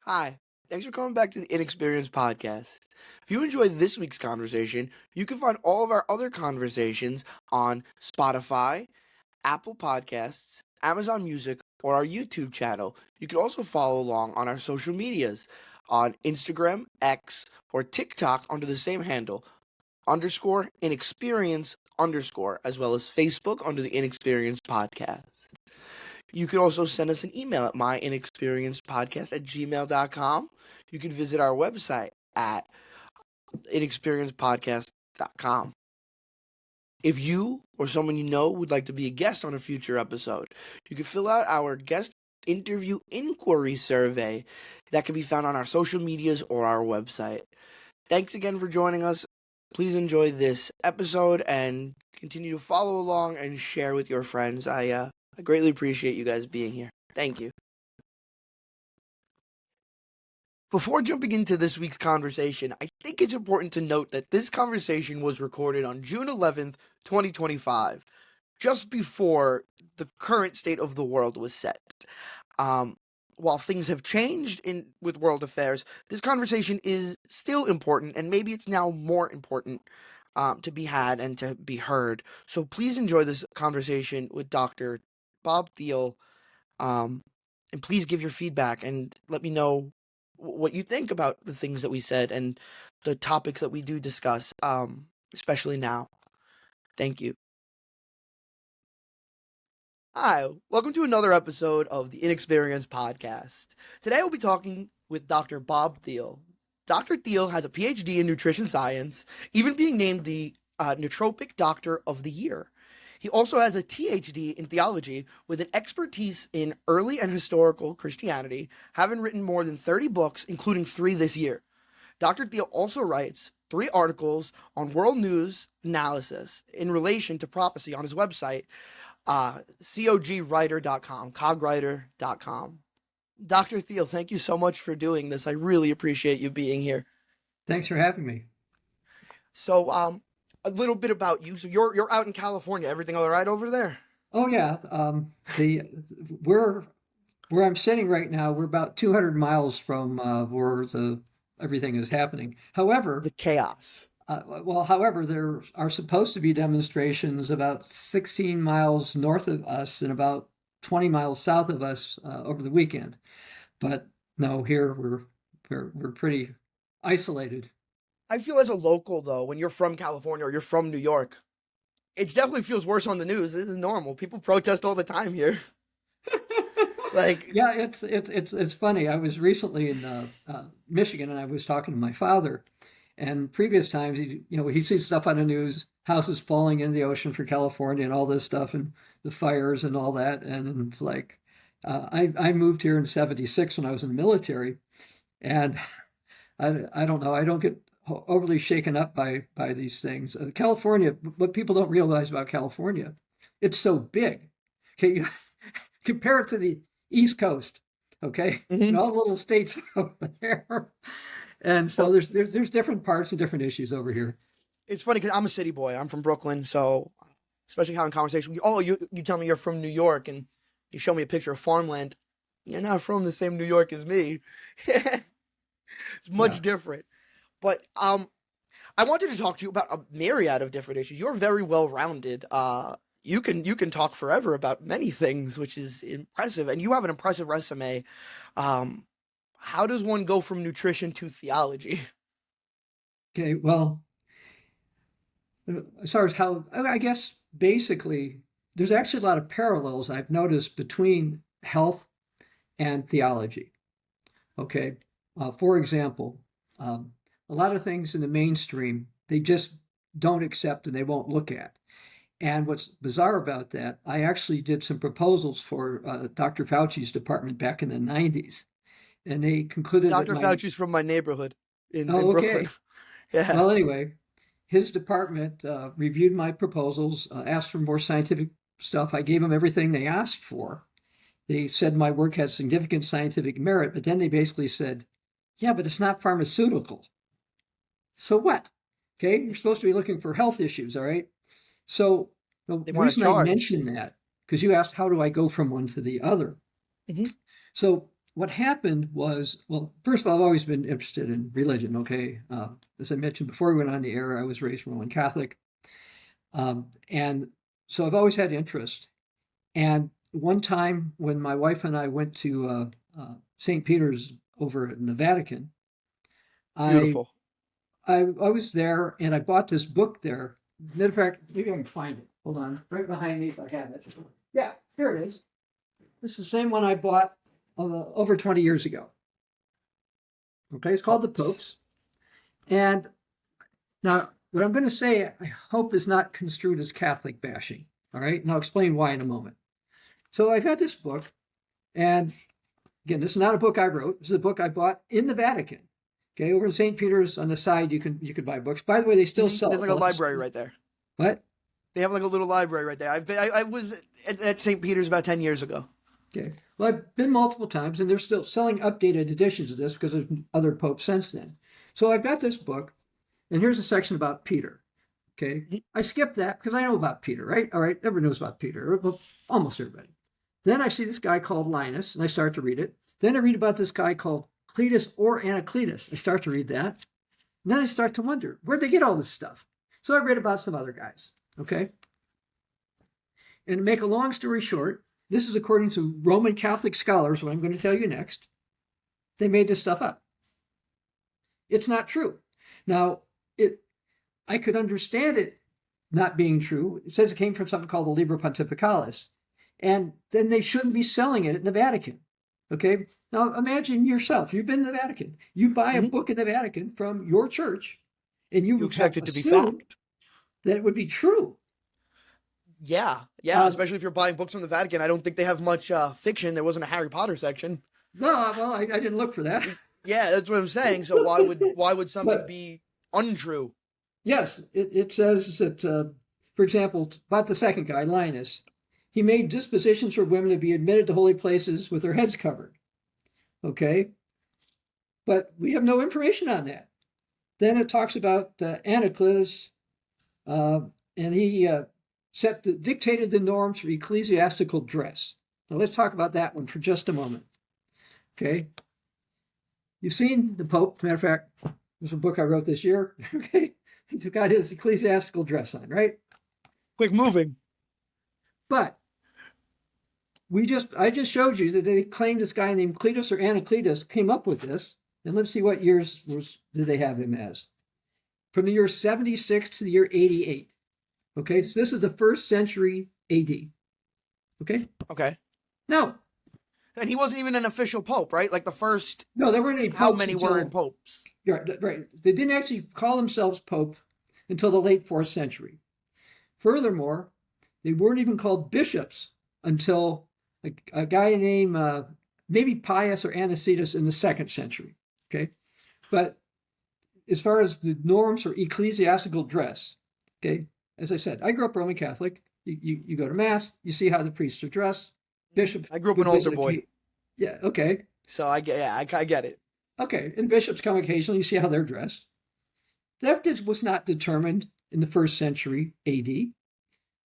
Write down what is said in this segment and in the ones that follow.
Hi, thanks for coming back to the Inexperienced Podcast. If you enjoyed this week's conversation, you can find all of our other conversations on Spotify, Apple Podcasts, Amazon Music, or our YouTube channel. You can also follow along on our social medias on Instagram, X, or TikTok under the same handle, _inexperience_, as well as Facebook under the Inexperienced Podcast. You can also send us an email at myinexperiencedpodcast@gmail.com. You can visit our website at inexperiencedpodcast.com. If you or someone you know would like to be a guest on a future episode, you can fill out our guest interview inquiry survey that can be found on our social medias or our website. Thanks again for joining us. Please enjoy this episode and continue to follow along and share with your friends. I greatly appreciate you guys being here. Thank you. Before jumping into this week's conversation, I think it's important to note that this conversation was recorded on June 11th, 2025, just before the current state of the world was set. While things have changed with world affairs, this conversation is still important, and maybe it's now more important to be had and to be heard. So please enjoy this conversation with Dr. Bob Thiel, and please give your feedback and let me know what you think about the things that we said and the topics that we do discuss, especially now. Thank you. Hi, welcome to another episode of the Inexperienced Podcast. Today we'll be talking with Dr. Bob Thiel. Dr. Thiel has a PhD in nutrition science, even being named the Nootropic Doctor of the Year. He also has a THD in theology with an expertise in early and historical Christianity, having written more than 30 books, including 3 this year. Dr. Thiel also writes 3 articles on world news analysis in relation to prophecy on his website, cogwriter.com. Dr. Thiel, thank you so much for doing this. I really appreciate you being here. Thanks for having me. So, a little bit about you. So you're out in California. Everything all right over there? Oh yeah, where I'm sitting right now, we're about 200 miles from where everything is happening. However, The chaos. however, there are supposed to be demonstrations about 16 miles north of us and about 20 miles south of us over the weekend. But no, here we're pretty isolated. I feel as a local though, when you're from California or you're from New York, it definitely feels worse on the news. This is normal. People protest all the time here. Like, Yeah, it's funny. I was recently in Michigan, and I was talking to my father. And previous times, he sees stuff on the news, houses falling in the ocean for California, and all this stuff, and the fires and all that. And it's like, I moved here in '76 when I was in the military, and I don't know. I don't get overly shaken up by these things. California, what people don't realize about California, it's so big. Okay, you compare it to the East Coast, okay, and all the little states over there. And so well, there's different parts and different issues over here. it's funny because I'm a city boy. I'm from Brooklyn, so especially having conversation. You tell me you're from New York, and you show me a picture of farmland. You're not from the same New York as me. It's Yeah. much different. But I wanted to talk to you about a myriad of different issues. You're very well rounded. You can talk forever about many things, which is impressive, and you have an impressive resume. Um, how does one go from nutrition to theology? Okay. Well, as far as how, I guess basically, there's actually a lot of parallels I've noticed between health and theology. Okay. For example, a lot of things in the mainstream, they just don't accept and they won't look at. And what's bizarre about that, I actually did some proposals for Dr. Fauci's department back in the 90s. And they concluded that Dr. Fauci's from my neighborhood in oh, Brooklyn. okay. Yeah. Well, anyway, his department reviewed my proposals, asked for more scientific stuff. I gave them everything they asked for. They said my work had significant scientific merit, but then they basically said, yeah, but it's not pharmaceutical. So what? Okay, you're supposed to be looking for health issues, all right? So the They want to reason I charge. mention that, because you asked, how do I go from one to the other? Hmm. So what happened was, well, first of all, I've always been interested in religion, okay? As I mentioned before we went on the air, I was raised Roman Catholic. And so I've always had interest. And one time when my wife and I went to St. Peter's over in the Vatican, I, Beautiful. I was there and I bought this book there. Matter of fact, maybe I can find it. Hold on, right behind me if I have it. Yeah, here it is. This is the same one I bought over 20 years ago. Okay, it's called The Popes. And now, what I'm going to say, I hope is not construed as Catholic bashing. All right, and I'll explain why in a moment. So I've had this book, and again, this is not a book I wrote. This is a book I bought in the Vatican. Okay, over in St. Peter's on the side, you could buy books. By the way, they still sell. There's like a library right there. What? They have like a little library right there. I was at St. Peter's about 10 years ago. Okay. Well, I've been multiple times, and they're still selling updated editions of this because there's other popes since then. So I've got this book, and here's a section about Peter. Okay. I skipped that because I know about Peter, right? All right. Everyone knows about Peter, well, almost everybody. Then I see this guy called Linus, and I start to read it. Then I read about this guy called Cletus or Anticletus. I start to read that. And then I start to wonder, where'd they get all this stuff? So I read about some other guys. Okay. And to make a long story short, this is according to Roman Catholic scholars, what I'm going to tell you next. They made this stuff up. It's not true. Now, I could understand it not being true. It says it came from something called the Liber Pontificalis. And then they shouldn't be selling it in the Vatican. Okay? Now, imagine yourself. You've been to the Vatican. You buy a book in the Vatican from your church, and you expect it to be fact. That it would be true. Yeah, especially if you're buying books from the Vatican. I don't think they have much fiction. There wasn't a Harry Potter section. No, well, I didn't look for that. Yeah, that's what I'm saying. So why would something be untrue? Yes, it says that, for example, about the second guy, Linus, he made dispositions for women to be admitted to holy places with their heads covered. Okay? But we have no information on that. Then it talks about Anticletus, and he dictated the norms for ecclesiastical dress. Now let's talk about that one for just a moment. Okay? You've seen the Pope. Matter of fact, there's a book I wrote this year. Okay? He's got his ecclesiastical dress on, right? Quick moving. But I just showed you that they claimed this guy named Cletus or Anticletus came up with this. And let's see what years did they have him as. From the year 76 to the year 88. Okay, so this is the 1st century AD. Okay? Okay. No. And he wasn't even an official pope, right? Like the first... No, there weren't any popes. How many were in popes? Right. They didn't actually call themselves pope until the late 4th century. Furthermore, they weren't even called bishops until a guy named maybe Pius or Anicetus in the 2nd century. Okay? But as far as the norms for ecclesiastical dress, okay, as I said, I grew up Roman Catholic. You go to Mass, you see how the priests are dressed. Bishops. I grew up an altar boy. Yeah, okay. So I get it. Okay, and bishops come occasionally, you see how they're dressed. That was not determined in the 1st century AD.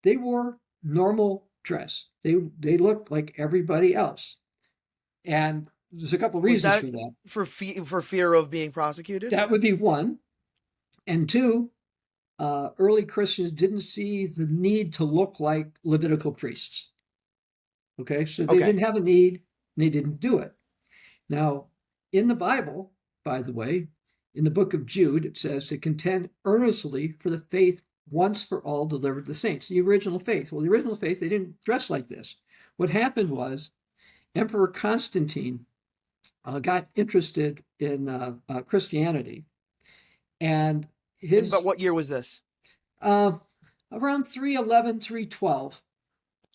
They wore normal dress. They looked like everybody else. And there's a couple of reasons for that. For fear of being prosecuted? That would be one. And two, early Christians didn't see the need to look like Levitical priests. Okay, so they didn't have a need, and they didn't do it. Now, in the Bible, by the way, in the book of Jude, it says to contend earnestly for the faith once for all delivered to the saints, the original faith. Well, the original faith, they didn't dress like this. What happened was Emperor Constantine got interested in Christianity. And But what year was this? Around 311, 312.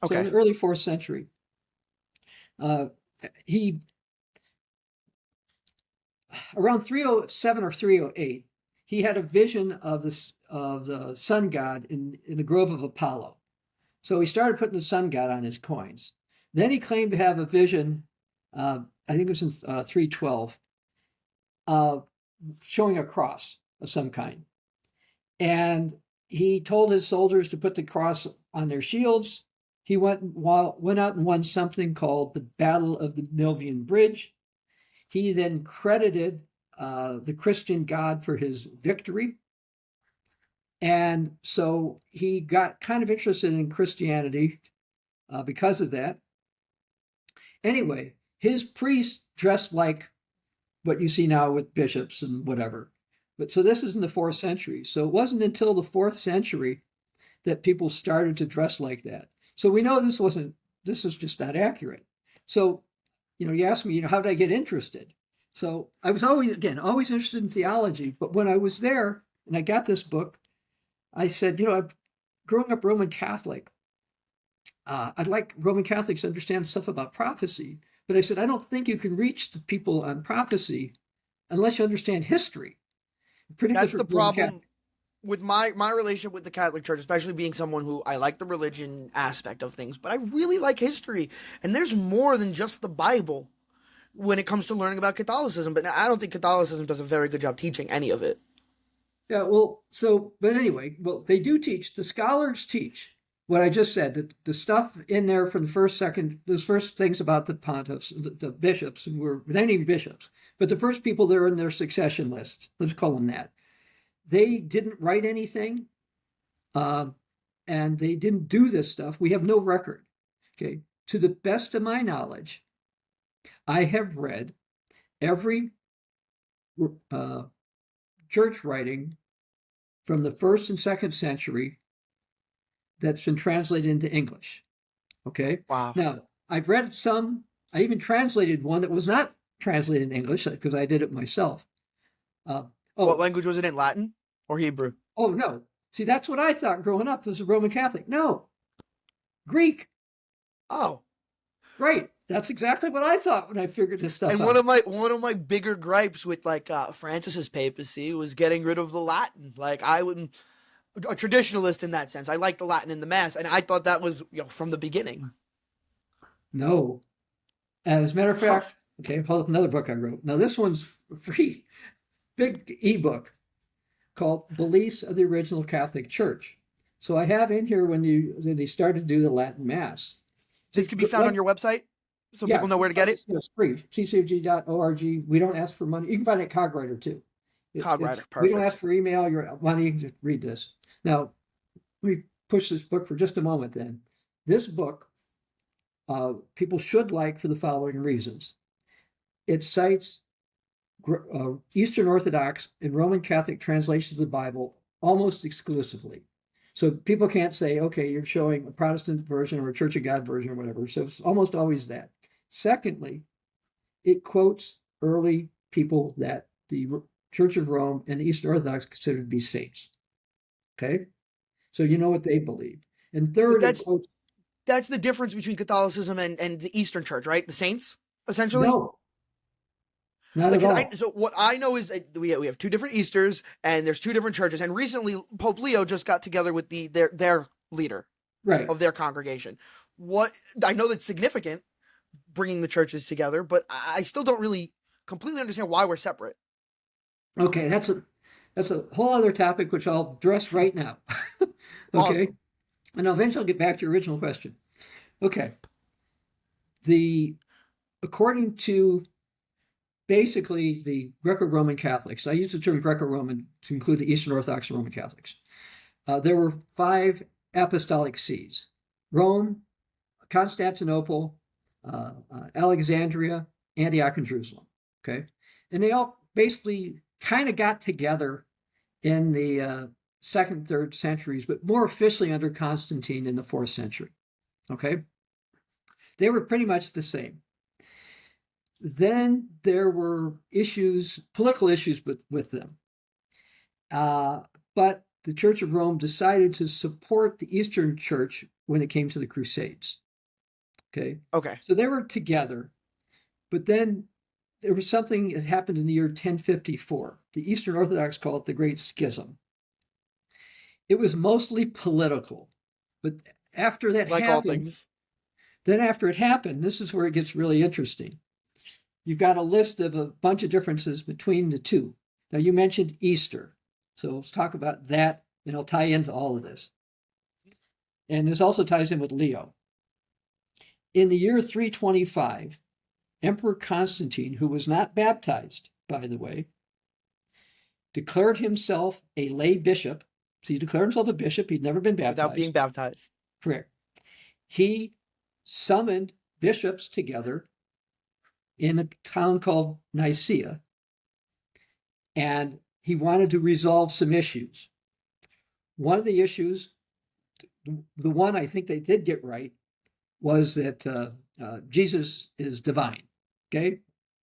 So in the early 4th century. He around 307 or 308, he had a vision of the sun god in the grove of Apollo. So he started putting the sun god on his coins. Then he claimed to have a vision, I think it was in 312, showing a cross of some kind. And he told his soldiers to put the cross on their shields. He went out and won something called the Battle of the Milvian Bridge. He then credited the Christian God for his victory. And so he got kind of interested in Christianity because of that. Anyway, his priests dressed like what you see now with bishops and whatever. But so this is in the 4th century. So it wasn't until the 4th century that people started to dress like that. So we know this was just not accurate. So, you asked me, how did I get interested? So I was always interested in theology. But when I was there and I got this book, I said, I'm growing up Roman Catholic. I'd like Roman Catholics to understand stuff about prophecy. But I said, I don't think you can reach the people on prophecy unless you understand history. That's the problem with my relationship with the Catholic Church, especially being someone who I like the religion aspect of things, but I really like history. And there's more than just the Bible when it comes to learning about Catholicism. But I don't think Catholicism does a very good job teaching any of it. Yeah, but anyway, they do teach, the scholars teach what I just said, that the stuff in there from those first things about the pontiffs, the bishops, who were not even bishops, but the first people that are in their succession lists, let's call them that, they didn't write anything, and they didn't do this stuff. We have no record. Okay, to the best of my knowledge, I have read every church writing from the 1st and 2nd century that's been translated into English. Okay. Wow. Now, I've read some. I even translated one that was not translated in English because I did it myself. What language was it in? Latin or Hebrew? Oh, no. See, that's what I thought growing up as a Roman Catholic. No. Greek. Oh. Right. That's exactly what I thought when I figured this stuff out. And one of my bigger gripes with Francis's papacy was getting rid of the Latin. Like, I wouldn't, a traditionalist in that sense. I like the Latin in the Mass, and I thought that was from the beginning. No. As a matter of fact, okay, hold up, another book I wrote. Now this one's free, big ebook called Beliefs of the Original Catholic Church. So I have in here when they started to do the Latin Mass. This can be found on your website, so people know where to get it. It's free. ccfg.org. We don't ask for money. You can find it at Cogwriter too. Cogwriter, perfect. We don't ask for email, your money. You can just read this. Now, let me push this book for just a moment. Then, this book, people should like for the following reasons. It cites Eastern Orthodox and Roman Catholic translations of the Bible almost exclusively. So people can't say, okay, you're showing a Protestant version or a Church of God version or whatever. So it's almost always that. Secondly, it quotes early people that the Church of Rome and the Eastern Orthodox considered to be saints. Okay? So you know what they believed. And third, that's the difference between Catholicism and the Eastern Church, right? The saints, essentially? No. Not at all. So what I know is we have two different Easters, and there's two different churches. And recently, Pope Leo just got together with their leader of their congregation. What I know that's significant, bringing the churches together, but I still don't really completely understand why we're separate. Okay, that's a whole other topic which I'll address right now. Okay, Awesome. And I'll eventually get back to your original question. Okay, according to basically the Greco-Roman Catholics, I use the term Greco-Roman to include the Eastern Orthodox and Roman Catholics. There were 5 apostolic sees: Rome, Constantinople, Alexandria, Antioch, and Jerusalem. Okay, and they all basically kind of got together in the 2nd, 3rd centuries, but more officially under Constantine in the 4th century. Okay, they were pretty much the same. Then there were political issues with them. But the Church of Rome decided to support the Eastern Church when it came to the Crusades. Okay. So they were together. But then there was something that happened in the year 1054. The Eastern Orthodox call it the Great Schism. It was mostly political. But after that happened, all things. Then after it happened, this is where it gets really interesting. You've got a list of a bunch of differences between the two. Now, you mentioned Easter. So let's talk about that, and I'll tie into all of this. And this also ties in with Leo. In the year 325, Emperor Constantine, who was not baptized, by the way, declared himself a lay bishop. So he declared himself a bishop. He'd never been baptized. Without being baptized. Correct. He summoned bishops together in a town called Nicaea, and he wanted to resolve some issues. One of the issues, the one I think they did get right, was that Jesus is divine. Okay?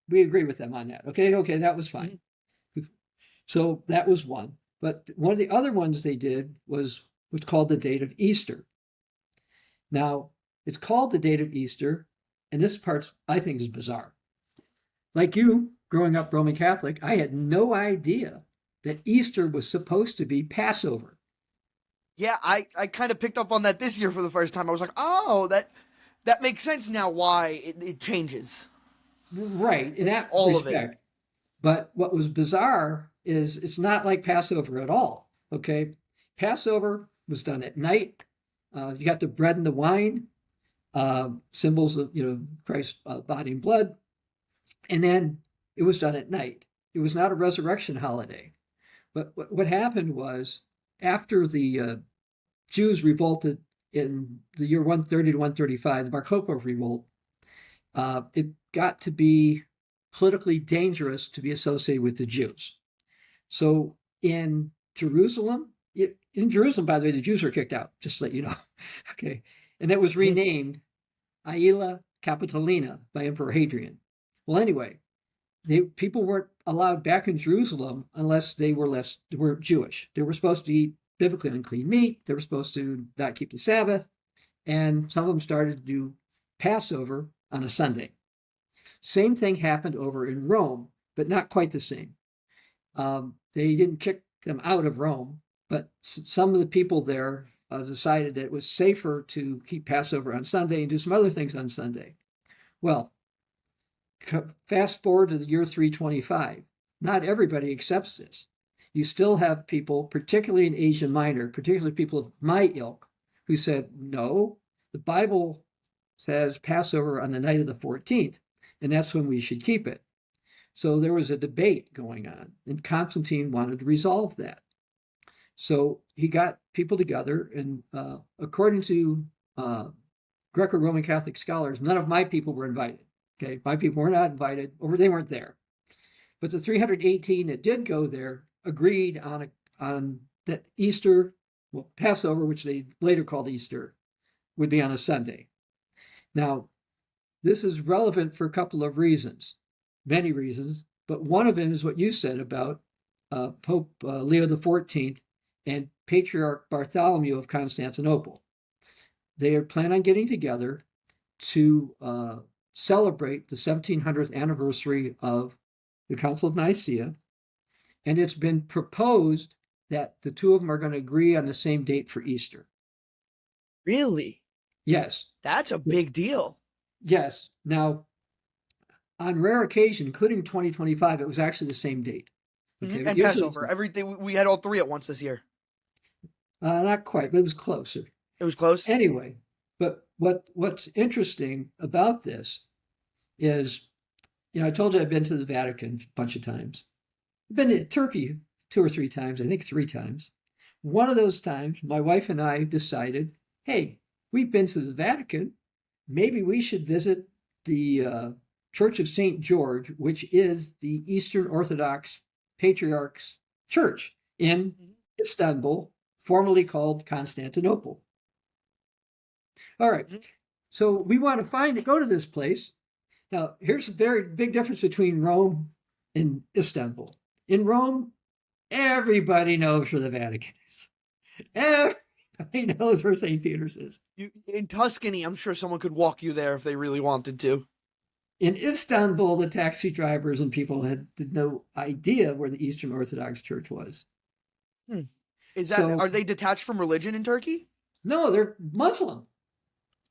We agree with them on that. Okay, that was fine. So that was one. But one of the other ones they did was what's called the date of Easter. Now, it's called the date of Easter, and this part I think is bizarre. Like you, growing up Roman Catholic, I had no idea that Easter was supposed to be Passover. Yeah, I kind of picked up on that this year for the first time. I was like, oh, that makes sense now why it changes. Right, in that all respect. of it. But what was bizarre is it's not like Passover at all, okay? Passover was done at night. You got the bread and the wine, symbols of, Christ's body and blood. And then it was done at night. It was not a resurrection holiday. But what happened was, after the Jews revolted in the year 130 to 135, the Bar Kokhba revolt, it got to be politically dangerous to be associated with the Jews. So in Jerusalem, by the way, the Jews were kicked out, just to let you know. Okay. And that was renamed Aelia Capitolina by Emperor Hadrian. Well, anyway, people weren't allowed back in Jerusalem unless they were Jewish. They were supposed to eat biblically unclean meat. They were supposed to not keep the Sabbath. And some of them started to do Passover on a Sunday. Same thing happened over in Rome, but not quite the same. They didn't kick them out of Rome, but some of the people there decided that it was safer to keep Passover on Sunday and do some other things on Sunday. Well, fast forward to the year 325. Not everybody accepts this. You still have people, particularly in Asia Minor, particularly people of my ilk, who said, no, the Bible says Passover on the night of the 14th, and that's when we should keep it. So there was a debate going on, and Constantine wanted to resolve that. So he got people together, and according to Greco-Roman Catholic scholars, none of my people were invited. Okay, my people were not invited, or they weren't there. But the 318 that did go there agreed on that Easter, well, Passover, which they later called Easter, would be on a Sunday. Now, this is relevant for a couple of reasons, many reasons, but one of them is what you said about Pope Leo XIV and Patriarch Bartholomew of Constantinople. They are planning on getting together to celebrate the 1700th anniversary of the Council of Nicaea, and it's been proposed that the two of them are going to agree on the same date for Easter. Really? Yes. That's a big deal. Yes. Now, on rare occasion, including 2025, it was actually the same date. Okay? And Passover. Everything, we had all three at once this year. Not quite, but it was closer. It was close? Anyway, but what's interesting about this is, I told you I've been to the Vatican a bunch of times. I've been to Turkey 2 or 3 times, I think 3 times. One of those times, my wife and I decided, hey, we've been to the Vatican. Maybe we should visit the Church of St. George, which is the Eastern Orthodox Patriarch's Church in Istanbul, formerly called Constantinople. All right. So we want to go to this place. Now, here's a very big difference between Rome and Istanbul. In Rome, everybody knows where the Vatican is. Everybody knows where St. Peter's is. In Tuscany, I'm sure someone could walk you there if they really wanted to. In Istanbul, the taxi drivers and people had no idea where the Eastern Orthodox Church was. Are they detached from religion in Turkey? No, they're Muslim.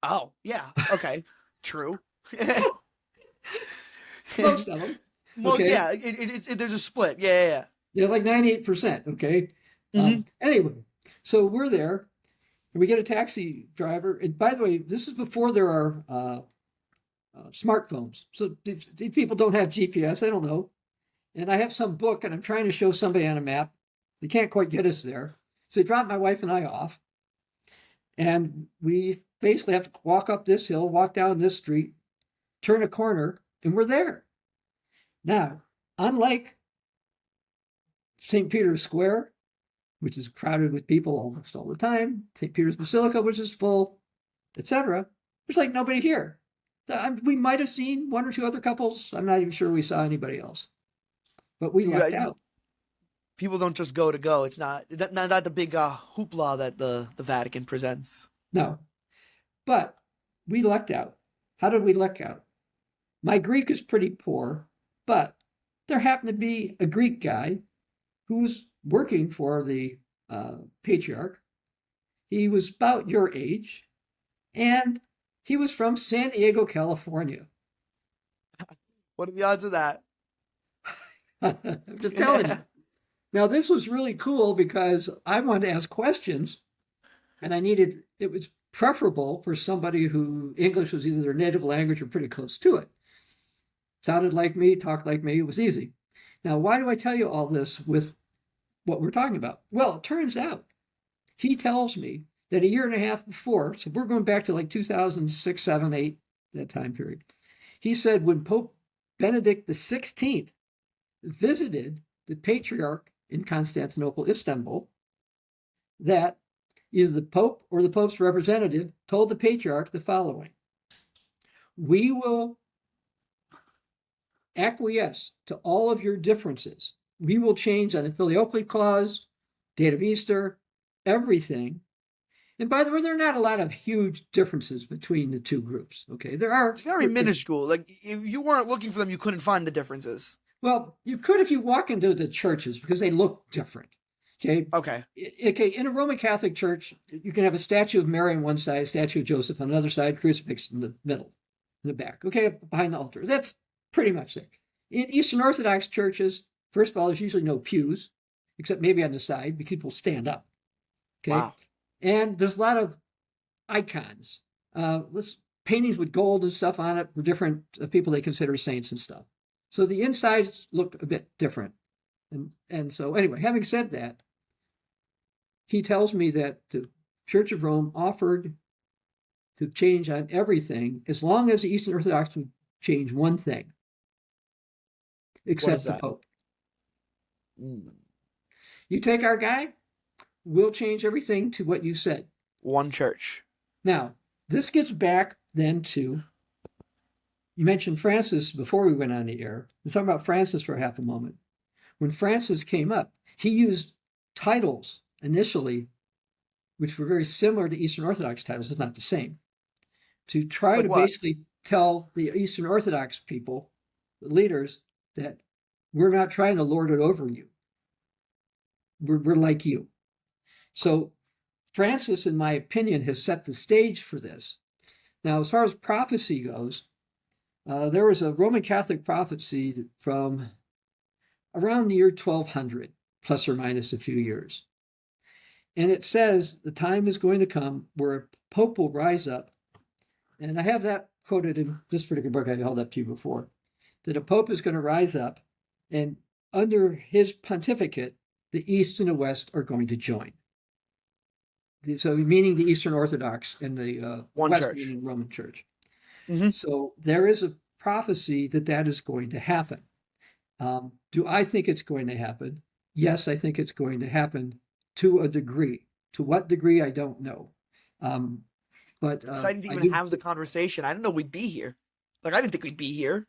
Oh, yeah. Okay. True. Most of them. Well, okay. Yeah, there's a split. Yeah. Yeah, like 98%, okay? Anyway, so we're there, and we get a taxi driver. And by the way, this is before there are smartphones. So these people don't have GPS. They don't know. And I have some book, and I'm trying to show somebody on a map. They can't quite get us there. So they drop my wife and I off. And we basically have to walk up this hill, walk down this street, turn a corner, and we're there. Now, unlike St. Peter's Square, which is crowded with people almost all the time, St. Peter's Basilica, which is full, etc., there's like nobody here. We might have seen one or two other couples. I'm not even sure we saw anybody else. But we lucked out. People don't just go to go. It's not the big hoopla that the Vatican presents. No. But we lucked out. How did we luck out? My Greek is pretty poor, but there happened to be a Greek guy who was working for the patriarch. He was about your age, and he was from San Diego, California. What are the odds of that? I'm just telling you. Now, this was really cool because I wanted to ask questions, and it was preferable for somebody who English was either their native language or pretty close to it. Sounded like me, talked like me, it was easy. Now, why do I tell you all this with what we're talking about? Well, it turns out he tells me that a year and a half before, so we're going back to like 2006, 7, 8, that time period. He said when Pope Benedict XVI visited the patriarch in Constantinople, Istanbul, that either the Pope or the Pope's representative told the patriarch the following: we will acquiesce to all of your differences. We will change on the Filioque clause, date of Easter, everything. And by the way, there are not a lot of huge differences between the two groups. Okay, there are. It's very minuscule. Like if you weren't looking for them, you couldn't find the differences. Well, you could if you walk into the churches because they look different. Okay. Okay. In a Roman Catholic church, you can have a statue of Mary on one side, a statue of Joseph on the other side, crucifix in the middle, in the back. Okay, behind the altar. That's pretty much there. In Eastern Orthodox churches, first of all, there's usually no pews, except maybe on the side, because people stand up. Okay. Wow. And there's a lot of icons, paintings with gold and stuff on it for different people they consider saints and stuff. So the insides look a bit different. And so anyway, having said that, he tells me that the Church of Rome offered to change on everything as long as the Eastern Orthodox would change one thing, except the Pope. You take our guy, we'll change everything to what you said. One church. Now, this gets back then to, you mentioned Francis before we went on the air. Let's talk about Francis for half a moment. When Francis came up, he used titles initially, which were very similar to Eastern Orthodox titles, if not the same, to try to basically tell the Eastern Orthodox people, the leaders, that we're not trying to lord it over you. We're like you. So Francis, in my opinion, has set the stage for this. Now, as far as prophecy goes, there was a Roman Catholic prophecy from around the year 1200, plus or minus a few years. And it says the time is going to come where a pope will rise up. And I have that quoted in this particular book I held up to you before, that a pope is going to rise up, and under his pontificate, the East and the West are going to join. So meaning the Eastern Orthodox and the Western Roman Church. Mm-hmm. So there is a prophecy that is going to happen. Do I think it's going to happen? Yes, I think it's going to happen to a degree. To what degree, I don't know. But exciting to even have the conversation. I didn't know we'd be here. Like, I didn't think we'd be here.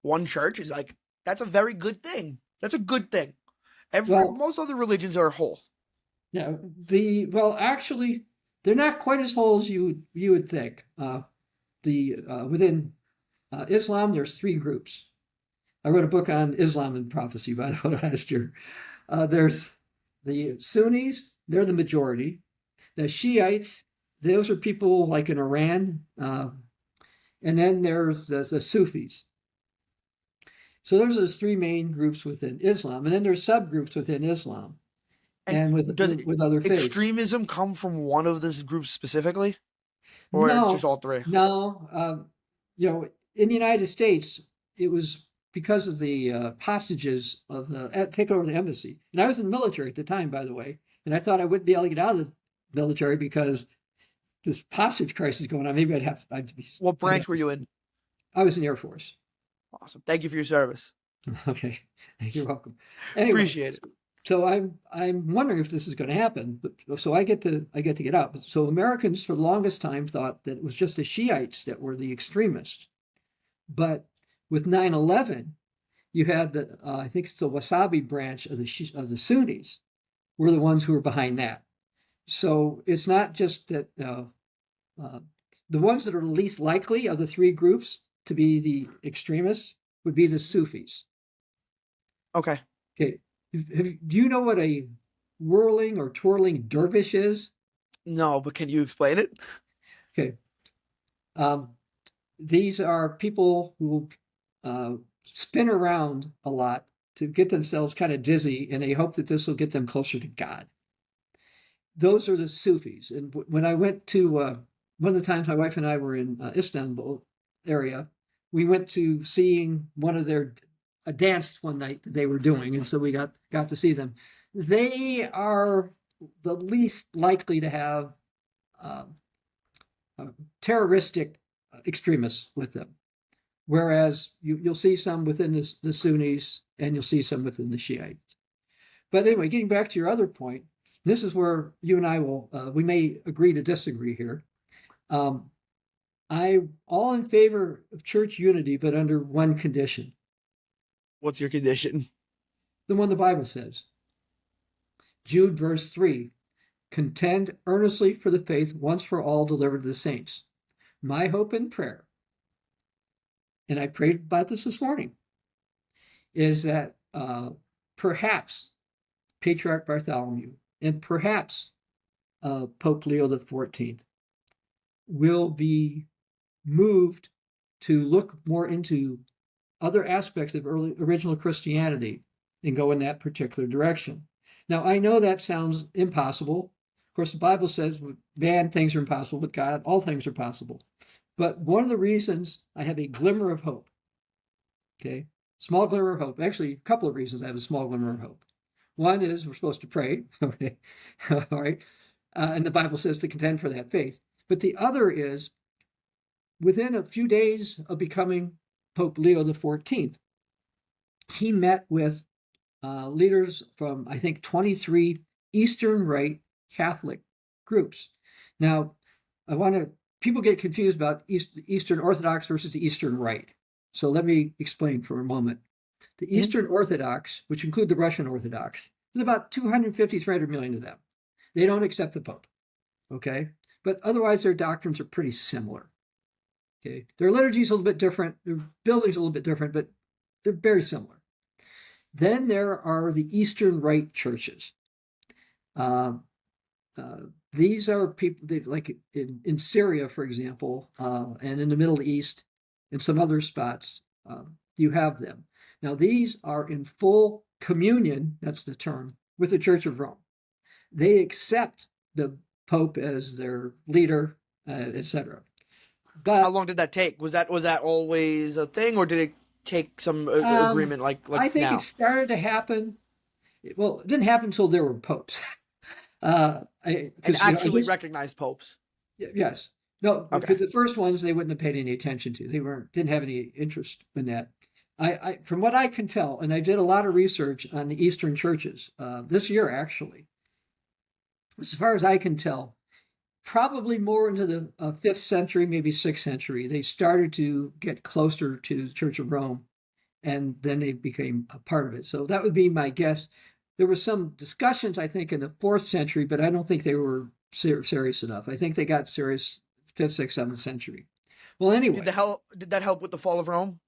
One church is like, that's a very good thing. That's a good thing. Most other religions are whole. Yeah. Actually, they're not quite as whole as you would think. Within Islam, there's 3 groups. I wrote a book on Islam and prophecy, by the way, last year. There's the Sunnis, they're the majority. The Shiites, those are people like in Iran. And then there's the Sufis. So there's those 3 main groups within Islam. And then there's subgroups within Islam. And with other faiths. Extremism come from one of those groups specifically? Or no, just all 3? No. in the United States, it was because of the hostages of the takeover of the embassy. And I was in the military at the time, by the way, and I thought I wouldn't be able to get out of the military because this hostage crisis going on. Maybe I'd be. What branch were you in? I was in the Air Force. Awesome. Thank you for your service. Okay, you're welcome. Anyway, Appreciate it. So I'm wondering if this is going to happen. So I get to get out. So Americans for the longest time thought that it was just the Shiites that were the extremists. But with 9/11, you had the I think it's the Wasabi branch of the Sunnis were the ones who were behind that. So it's not just that the ones that are least likely of the three groups to be the extremists would be the Sufis. Okay. Okay. Do you know what a whirling or twirling dervish is? No, but can you explain it? Okay. These are people who spin around a lot to get themselves kind of dizzy, and they hope that this will get them closer to God. Those are the Sufis. And when I went to one of the times my wife and I were in Istanbul area, we went to seeing one of their a dance one night that they were doing, and so we got to see them. They are the least likely to have terroristic extremists with them, whereas you'll see some within the Sunnis and you'll see some within the Shiites. But anyway, getting back to your other point, this is where you and I we may agree to disagree here. I'm all in favor of church unity, but under one condition. What's your condition? The one the Bible says. Jude verse 3, contend earnestly for the faith once for all delivered to the saints. My hope and prayer, and I prayed about this morning, is that perhaps Patriarch Bartholomew and perhaps Pope Leo XIV will be moved to look more into other aspects of original Christianity and go in that particular direction. Now, I know that sounds impossible. Of course, the Bible says with man, things are impossible. With God, all things are possible. But one of the reasons I have a glimmer of hope, okay, small glimmer of hope, actually a couple of reasons I have a small glimmer of hope. One is we're supposed to pray, okay, all right, and the Bible says to contend for that faith. But the other is within a few days of becoming Pope Leo XIV, he met with leaders from, I think, 23 Eastern Rite Catholic groups. Now, people get confused about Eastern Orthodox versus the Eastern Rite. So let me explain for a moment. The Eastern Orthodox, which include the Russian Orthodox, there's about 250, 300 million of them. They don't accept the Pope, okay? But otherwise, their doctrines are pretty similar. Okay, their liturgy is a little bit different, their building's a little bit different, but they're very similar. Then there are the Eastern Rite churches. These are people like in Syria, for example, and in the Middle East, and some other spots. You have them. Now, these are in full communion, that's the term, with the Church of Rome. They accept the Pope as their leader, etc. But how long did that take? Was that always a thing, or did it take some agreement like I think now? it started to happen. Well, it didn't happen until there were popes. And actually recognized popes. Yes. No, Okay. because the first ones they wouldn't have paid any attention to. They didn't have any interest in that. I from what I can tell, and I did a lot of research on the Eastern churches this year, actually. As far as I can tell, probably more into the 5th century, maybe 6th century, they started to get closer to the Church of Rome, and then they became a part of it. So that would be my guess. There were some discussions, I think, in the 4th century, but I don't think they were serious enough. I think they got serious 5th, 6th, 7th century. Well, anyway. Did that help with the fall of Rome?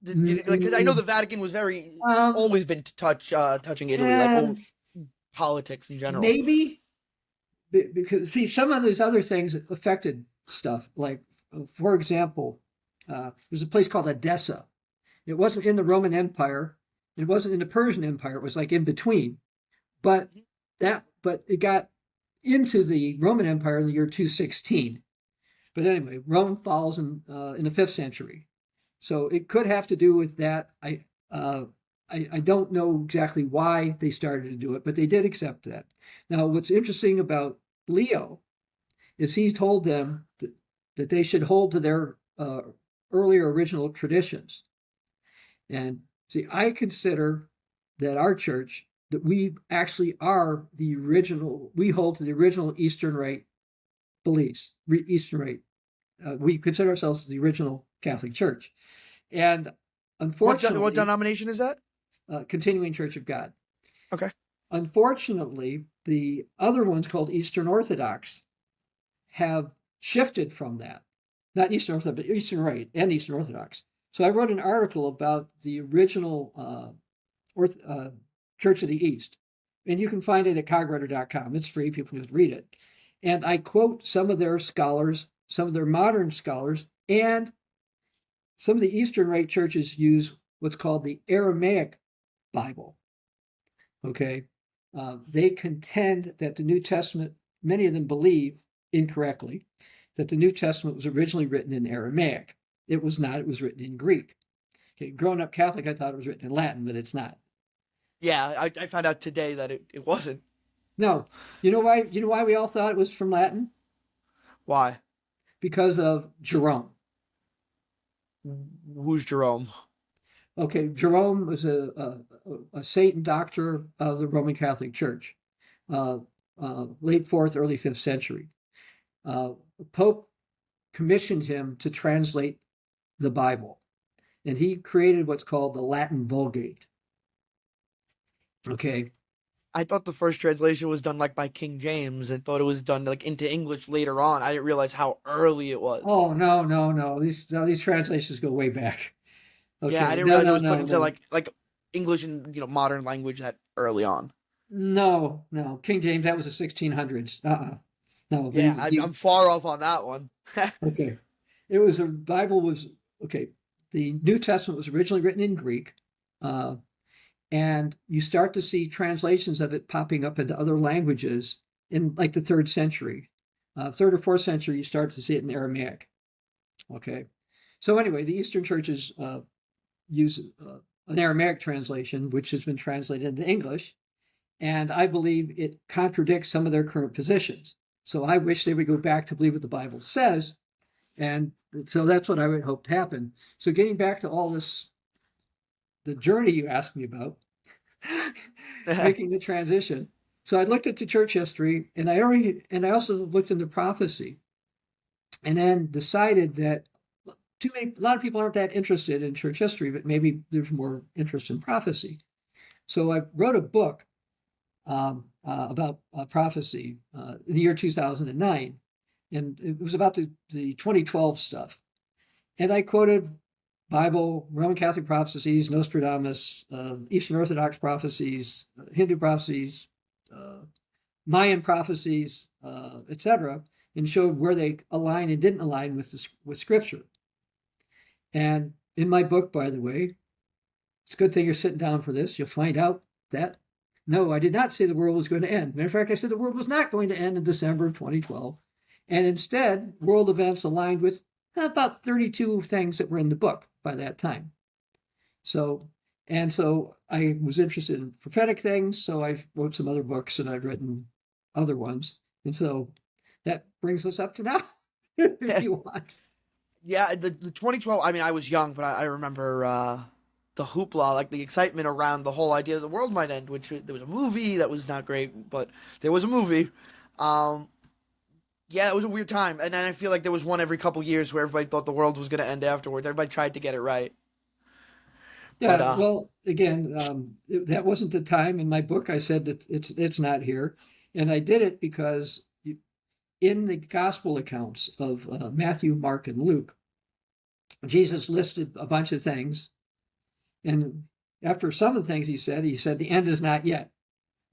Because I know the Vatican was always been touching Italy, like politics in general. Maybe. Because, see, some of those other things affected stuff. Like, for example, there's a place called Edessa. It wasn't in the Roman Empire. It wasn't in the Persian Empire. It was like in between. But it got into the Roman Empire in the year 216. But anyway, Rome falls in the 5th century. So it could have to do with that. I don't know exactly why they started to do it, but they did accept that. Now, what's interesting about Leo is he told them that they should hold to their earlier original traditions. And see, I consider that our church, that we actually are the original, we hold to the original Eastern Rite beliefs, Eastern Rite. We consider ourselves the original Catholic Church. And unfortunately, what denomination is that? Continuing Church of God. Okay. Unfortunately, the other ones called Eastern Orthodox have shifted from that. Not Eastern Orthodox, but Eastern Rite and Eastern Orthodox. So I wrote an article about the original Church of the East. And you can find it at cogwriter.com. It's free. People can just read it. And I quote some of their scholars, some of their modern scholars, and some of the Eastern Rite churches use what's called the Aramaic Bible. Okay. They contend that the New Testament, many of them believe incorrectly, that the New Testament was originally written in Aramaic. It was not. It was written in Greek. Okay. Growing up Catholic, I thought it was written in Latin, but it's not. Yeah, I found out today that it wasn't. No. You know why? You know why we all thought it was from Latin? Why? Because of Jerome. Who's Jerome? Okay, Jerome was a saint and doctor of the Roman Catholic Church, late 4th, early 5th century. Pope commissioned him to translate the Bible, and he created what's called the Latin Vulgate. Okay. I thought the first translation was done like by King James, and thought it was done like into English later on. I didn't realize how early it was. Oh, no. These translations go way back. Okay. Yeah, I didn't realize it was put into like English and modern language that early on. No. King James, that was the 1600s. No. Yeah, I'm far off on that one. Okay. Bible was, okay. The New Testament was originally written in Greek. And you start to see translations of it popping up into other languages in like the 3rd century. 3rd or 4th century, you start to see it in Aramaic. Okay. So anyway, the Eastern churches use an Aramaic translation, which has been translated into English. And I believe it contradicts some of their current positions. So I wish they would go back to believe what the Bible says. And so that's what I would hope to happen. So getting back to all this, the journey you asked me about, making the transition. So I looked at the church history, and I also looked into prophecy, and then decided that a lot of people aren't that interested in church history, but maybe there's more interest in prophecy. So I wrote a book about prophecy in the year 2009, and it was about the 2012 stuff. And I quoted Bible, Roman Catholic prophecies, Nostradamus, Eastern Orthodox prophecies, Hindu prophecies, Mayan prophecies, etc., and showed where they align and didn't align with Scripture. And in my book, by the way, it's a good thing you're sitting down for this. You'll find out that, no, I did not say the world was going to end. Matter of fact, I said the world was not going to end in December of 2012. And instead, world events aligned with about 32 things that were in the book by that time. So I was interested in prophetic things, so I wrote some other books, and I've written other ones. And so that brings us up to now, if you want. Yeah, the 2012, I mean, I was young, but I remember the hoopla, like the excitement around the whole idea that the world might end, which there was a movie that was not great, but there was a movie. Yeah, it was a weird time. And then I feel like there was one every couple years where everybody thought the world was going to end afterwards. Everybody tried to get it right. Yeah, well, again, that wasn't the time. In my book, I said that it's not here. And I did it because in the gospel accounts of Matthew, Mark, and Luke, Jesus listed a bunch of things. And after some of the things he said, the end is not yet.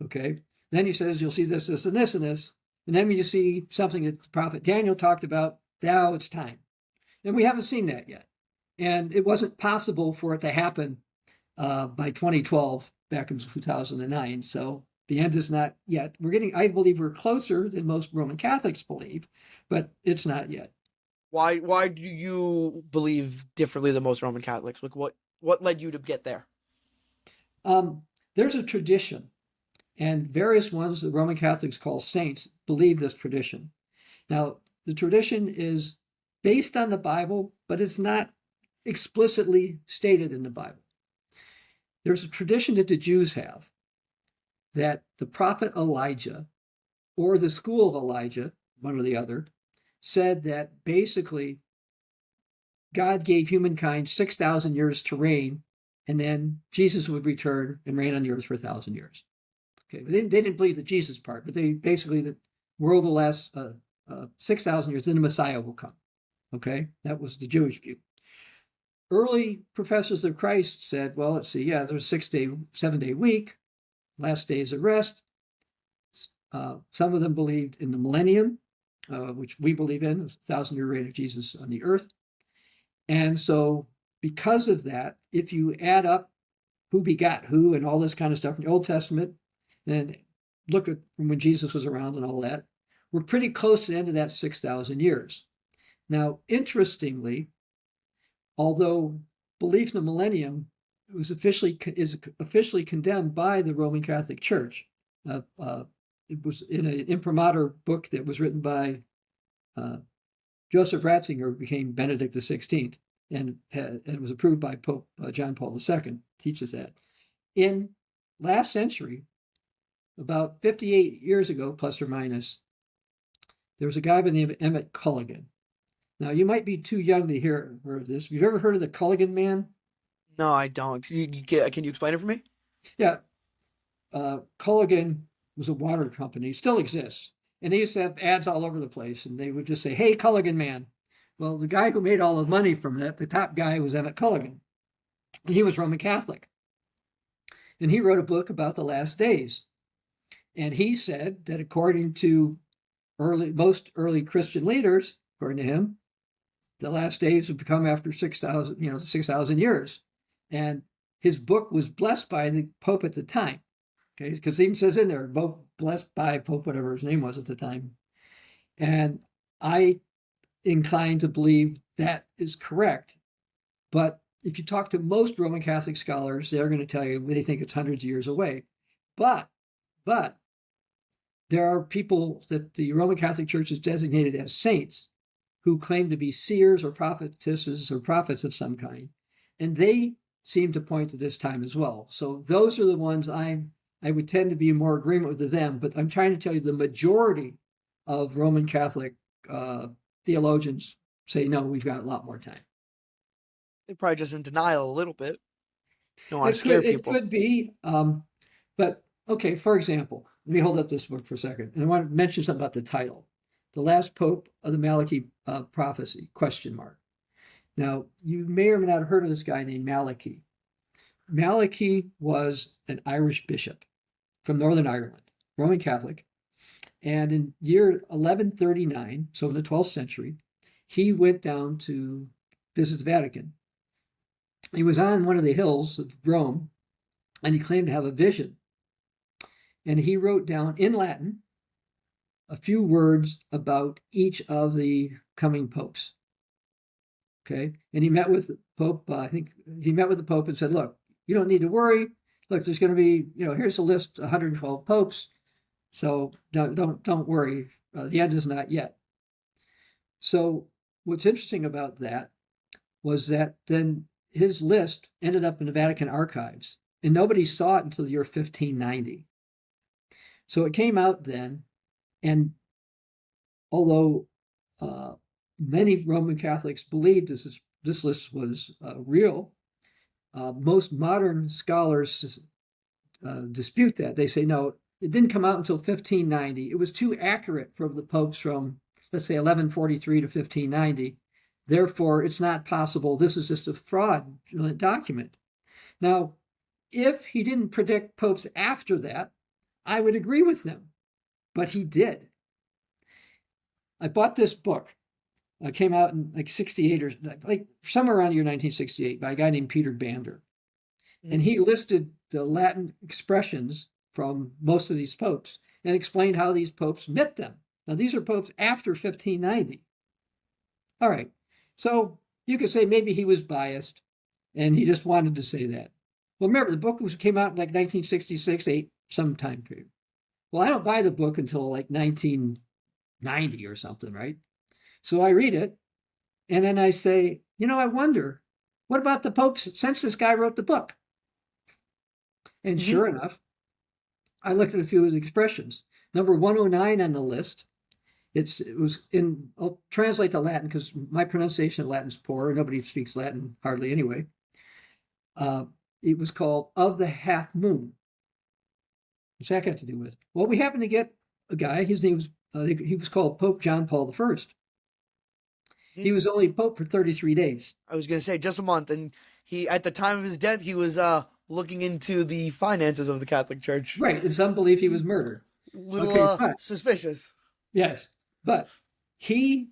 Okay. Then he says, you'll see this, this, and this, and this. And then when you see something that the prophet Daniel talked about, now it's time. And we haven't seen that yet. And it wasn't possible for it to happen by 2012, back in 2009. So the end is not yet. I believe we're closer than most Roman Catholics believe, but it's not yet. Why do you believe differently than most Roman Catholics? Like what led you to get there? There's a tradition, and various ones that Roman Catholics call saints believe this tradition. Now, the tradition is based on the Bible, but it's not explicitly stated in the Bible. There's a tradition that the Jews have that the prophet Elijah, or the school of Elijah, one or the other, said that basically God gave humankind 6,000 years to reign, and then Jesus would return and reign on the earth for 1,000 years. Okay, they didn't believe the Jesus part, but they basically the world will last 6,000 years, then the Messiah will come. Okay, that was the Jewish view. Early professors of Christ said, well, let's see, yeah, there's a 7-day week, last day is a rest. Some of them believed in the millennium, which we believe in, the 1,000-year reign of Jesus on the earth. And so because of that, if you add up who begot who and all this kind of stuff in the Old Testament, and look at when Jesus was around and all that, we're pretty close to the end of that 6,000 years. Now, interestingly, although belief in the millennium is officially condemned by the Roman Catholic Church, it was in an imprimatur book that was written by Joseph Ratzinger, who became Benedict XVI, and was approved by Pope John Paul II, teaches that. In last century, about 58 years ago, plus or minus, there was a guy by the name of Emmett Culligan. Now, you might be too young to hear of this. Have you ever heard of the Culligan man? No, I don't. Can you explain it for me? Yeah. Culligan was a water company, still exists. And they used to have ads all over the place, and they would just say, hey, Culligan man. Well, the guy who made all the money from that, the top guy, was Emmett Culligan. He was Roman Catholic. And he wrote a book about the last days. And he said that according to most early Christian leaders, according to him, the last days would become after 6,000 years. And his book was blessed by the Pope at the time. Okay, because he even says in there, both blessed by Pope, whatever his name was at the time. And I incline to believe that is correct. But if you talk to most Roman Catholic scholars, they're going to tell you they think it's hundreds of years away. But there are people that the Roman Catholic Church has designated as saints who claim to be seers or prophetesses or prophets of some kind. And they seem to point to this time as well. So those are the ones I would tend to be in more agreement with them. But I'm trying to tell you the majority of Roman Catholic theologians say, no, we've got a lot more time. They're probably just in denial a little bit. Don't want to scare people. It could be. But, okay, for example, let me hold up this book for a second. And I want to mention something about the title. The Last Pope of the Malachi Prophecy, ? Now, you may or may not have heard of this guy named Malachi. Malachi was an Irish bishop from Northern Ireland, Roman Catholic. And in year 1139, so in the 12th century, he went down to visit the Vatican. He was on one of the hills of Rome, and he claimed to have a vision. And he wrote down in Latin a few words about each of the coming popes. Okay, and he met with the Pope. I think he met with the Pope and said, "Look, you don't need to worry. Look, there's going to be, here's a list, 112 popes. So don't worry. The end is not yet." So what's interesting about that was that then his list ended up in the Vatican archives, and nobody saw it until the year 1590. So it came out then, and although many Roman Catholics believed this list was real, most modern scholars dispute that. They say, no, it didn't come out until 1590. It was too accurate for the popes from, let's say, 1143 to 1590. Therefore, it's not possible. This is just a fraudulent document. Now, if he didn't predict popes after that, I would agree with them, but he did. I bought this book. It came out in like 68 or like somewhere around the year 1968 by a guy named Peter Bander. And he listed the Latin expressions from most of these popes and explained how these popes met them. Now, these are popes after 1590. All right. So you could say maybe he was biased and he just wanted to say that. Well, remember, the book came out in like 1966, 8, some time period. Well, I don't buy the book until like 1990 or something, right? So I read it and then I say, I wonder, what about the popes since this guy wrote the book? And Mm-hmm. sure enough, I looked at a few of the expressions. Number 109 on the list, I'll translate to Latin because my pronunciation of Latin is poor. Nobody speaks Latin hardly anyway. It was called Of the Half Moon. What's that got to do with? Well, we happened to get a guy, his name was, he was called Pope John Paul I. He was only Pope for 33 days. I was going to say just a month. And he, at the time of his death, he was looking into the finances of the Catholic Church. Right. And some believe he was murdered. Little suspicious. Yes. But he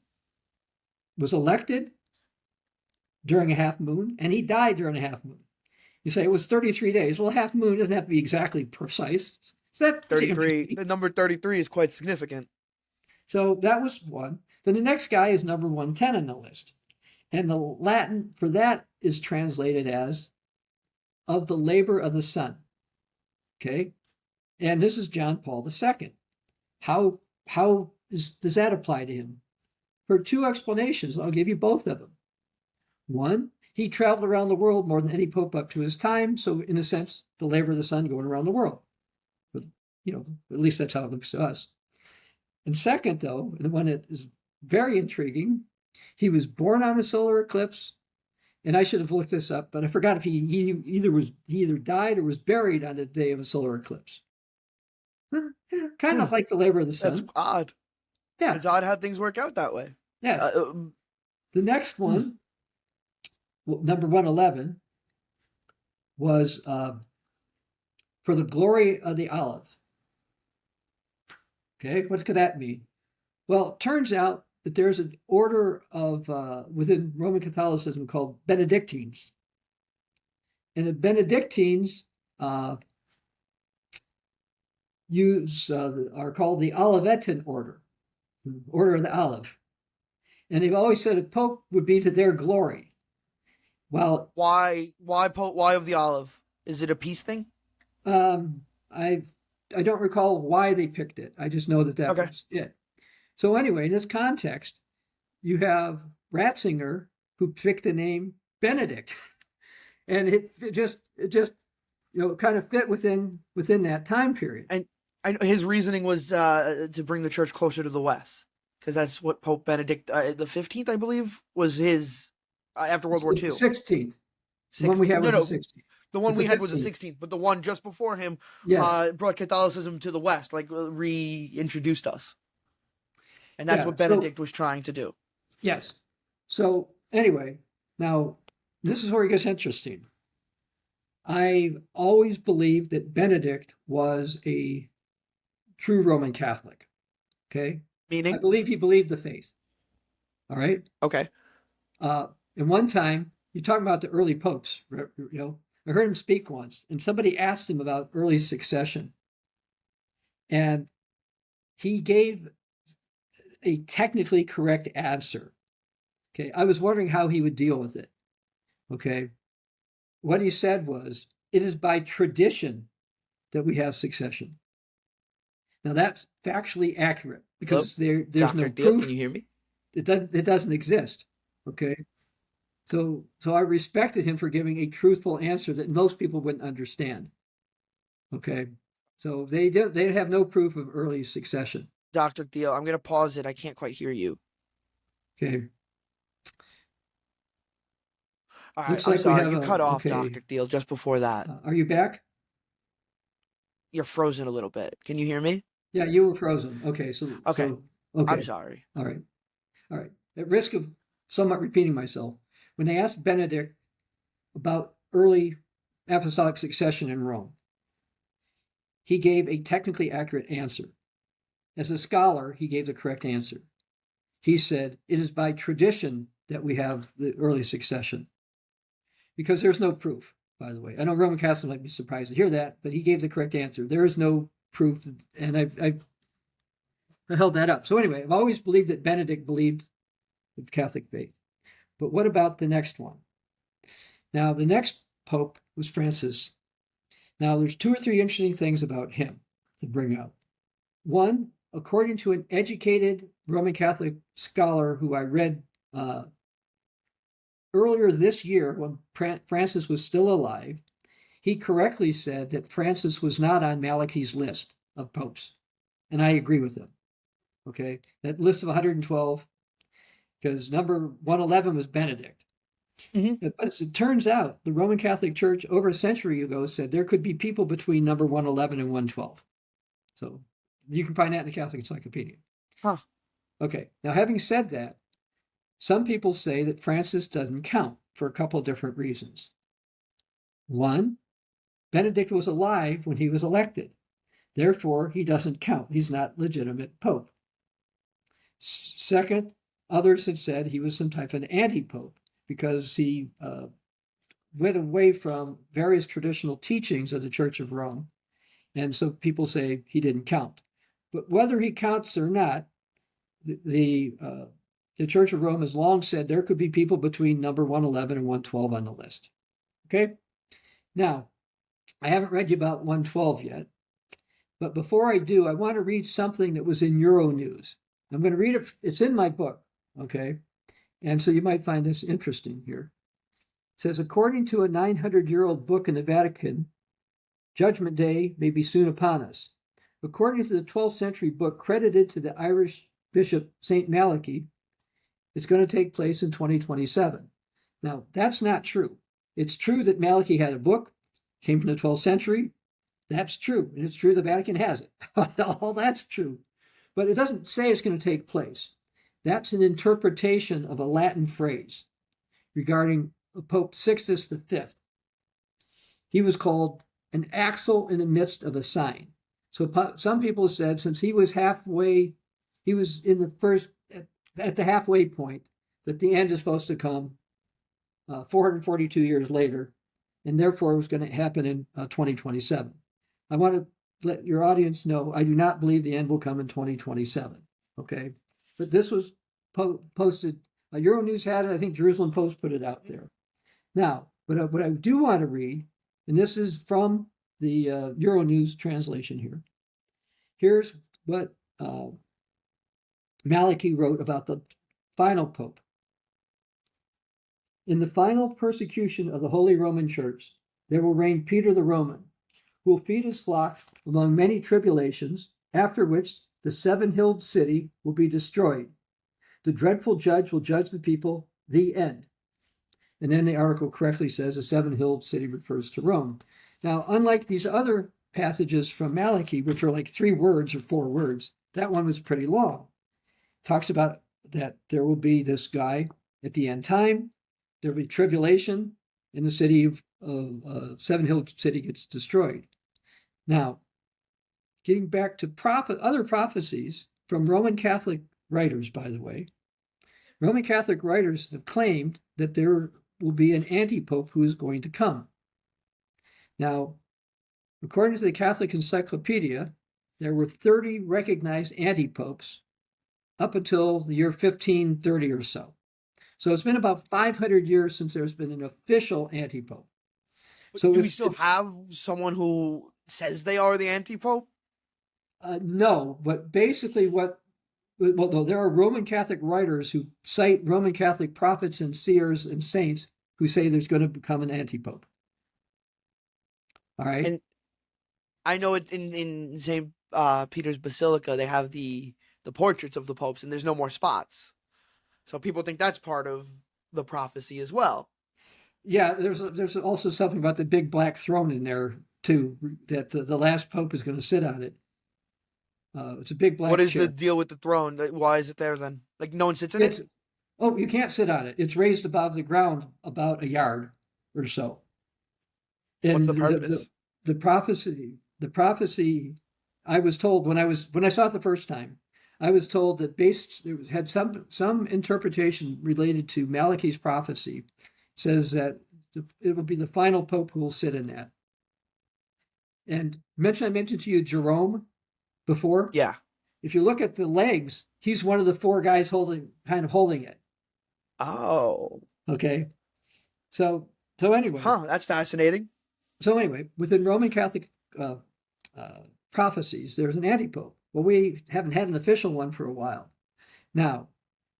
was elected during a half moon and he died during a half moon. You say it was 33 days. Well, a half moon doesn't have to be exactly precise. So that 33. The number 33 is quite significant. So that was one. Then the next guy is number 110 on the list. And the Latin for that is translated as of the labor of the sun. Okay. And this is John Paul II. How does that apply to him? For two explanations, I'll give you both of them. One, he traveled around the world more than any pope up to his time. So in a sense, the labor of the sun going around the world. But, at least that's how it looks to us. And second, though, the one that is very intriguing, he was born on a solar eclipse. And I should have looked this up, but I forgot if he either died or was buried on the day of a solar eclipse. Kind of like the labor of the sun. That's odd. Yeah. It's odd how things work out that way. Yes. The next one, number 111, was for the glory of the olive. Okay, what could that mean? Well, it turns out that there's an order of within Roman Catholicism called Benedictines. And the Benedictines are called the Olivetan order of the olive. And they've always said a pope would be to their glory. Well, why Pope? Why of the olive? Is it a peace thing? I don't recall why they picked it. I just know that was it. So anyway, in this context, you have Ratzinger who picked the name Benedict, and it just kind of fit within that time period. And his reasoning was to bring the church closer to the West, because that's what Pope Benedict the 15th, I believe, was his after World War II. 16th. The one we had was the 16th. The one we had was the 16th, but the one just before him brought Catholicism to the West, like reintroduced us. And that's what Benedict was trying to do. Yes. So anyway, now this is where it gets interesting. I always believed that Benedict was a true Roman Catholic. Okay? Meaning? I believe he believed the faith. All right? Okay. And one time, you're talking about the early popes, I heard him speak once, and somebody asked him about early succession. And he gave a technically correct answer. Okay, I was wondering how he would deal with it. Okay, what he said was, it is by tradition that we have succession. Now that's factually accurate because there's Dr. no Thiel, proof. can you hear me? It doesn't exist. Okay. So I respected him for giving a truthful answer that most people wouldn't understand. Okay, so they have no proof of early succession. Dr. Thiel, I'm going to pause it. I can't quite hear you. Okay. All right, I'm sorry. You cut off, Dr. Thiel, just before that. Are you back? You're frozen a little bit. Can you hear me? Yeah, you were frozen. Okay, okay. I'm sorry. All right. At risk of somewhat repeating myself, when they asked Benedict about early apostolic succession in Rome, he gave a technically accurate answer. As a scholar, he gave the correct answer. He said, it is by tradition that we have the early succession. Because there's no proof, by the way. I know Roman Catholics might be surprised to hear that, but he gave the correct answer. There is no proof, and I held that up. So anyway, I've always believed that Benedict believed of Catholic faith. But what about the next one? Now, the next pope was Francis. Now, there's 2 or 3 interesting things about him to bring up. One, according to an educated Roman Catholic scholar who I read earlier this year when Francis was still alive, he correctly said that Francis was not on Malachi's list of popes. And I agree with him. Okay, that list of 112, because number 111 was Benedict. Mm-hmm. But as it turns out, the Roman Catholic Church over a century ago said there could be people between number 111 and 112. So you can find that in the Catholic Encyclopedia. Huh. Okay, now having said that, some people say that Francis doesn't count for a couple of different reasons. One, Benedict was alive when he was elected. Therefore, he doesn't count. He's not legitimate pope. Second, others have said he was some type of an anti-pope because he went away from various traditional teachings of the Church of Rome. And so people say he didn't count. But whether he counts or not, the Church of Rome has long said there could be people between number 111 and 112 on the list. Okay? Now, I haven't read you about 112 yet, but before I do, I want to read something that was in Euronews. I'm going to read it. It's in my book, okay? And so you might find this interesting here. It says, according to a 900-year-old book in the Vatican, Judgment Day may be soon upon us. According to the 12th century book credited to the Irish Bishop St. Malachi, it's going to take place in 2027. Now, that's not true. It's true that Malachi had a book, came from the 12th century. That's true. And it's true the Vatican has it. All that's true. But it doesn't say it's going to take place. That's an interpretation of a Latin phrase regarding Pope Sixtus V. He was called an axle in the midst of a sign. So some people said since he was halfway, he was in the first, at the halfway point, that the end is supposed to come 442 years later, and therefore it was going to happen in 2027. I want to let your audience know I do not believe the end will come in 2027, okay? But this was posted, Euronews had it, I think Jerusalem Post put it out there. Now, what I do want to read, and this is from the Euronews translation here. Here's what Malachi wrote about the final pope. In the final persecution of the Holy Roman Church, there will reign Peter the Roman, who will feed his flock among many tribulations, after which the seven-hilled city will be destroyed. The dreadful judge will judge the people, the end. And then the article correctly says the seven-hilled city refers to Rome. Now, unlike these other passages from Malachi, which are like 3 words or 4 words, that one was pretty long. It talks about that there will be this guy at the end time, there will be tribulation, and the city of seven-hilled city gets destroyed. Now, getting back to other prophecies from Roman Catholic writers, by the way, Roman Catholic writers have claimed that there will be an anti-pope who is going to come. Now, according to the Catholic Encyclopedia, there were 30 recognized anti-popes up until the year 1530 or so. So it's been about 500 years since there's been an official anti-pope. So do we still have someone who says they are the anti-pope? No, but basically no, there are Roman Catholic writers who cite Roman Catholic prophets and seers and saints who say there's going to become an anti-pope. All right. And I know it in St. Peter's Basilica, they have the portraits of the popes, and there's no more spots. So people think that's part of the prophecy as well. Yeah, there's also something about the big black throne in there too, that the last pope is going to sit on it. It's a big black What is chair. the deal with the throne? Why is it there then? Like no one sits in it? Oh, you can't sit on it. It's raised above the ground about a yard or so. And what's the purpose? The prophecy, I was told when I saw it the first time, I was told that it had some interpretation related to Malachi's prophecy, says that it will be the final pope who will sit in that. And I mentioned to you Jerome before. Yeah. If you look at the legs, he's one of the 4 guys holding it. Oh. Okay. So anyway, That's fascinating. within Roman Catholic uh, uh, prophecies, there's an antipope. Well, we haven't had an official one for a while. Now,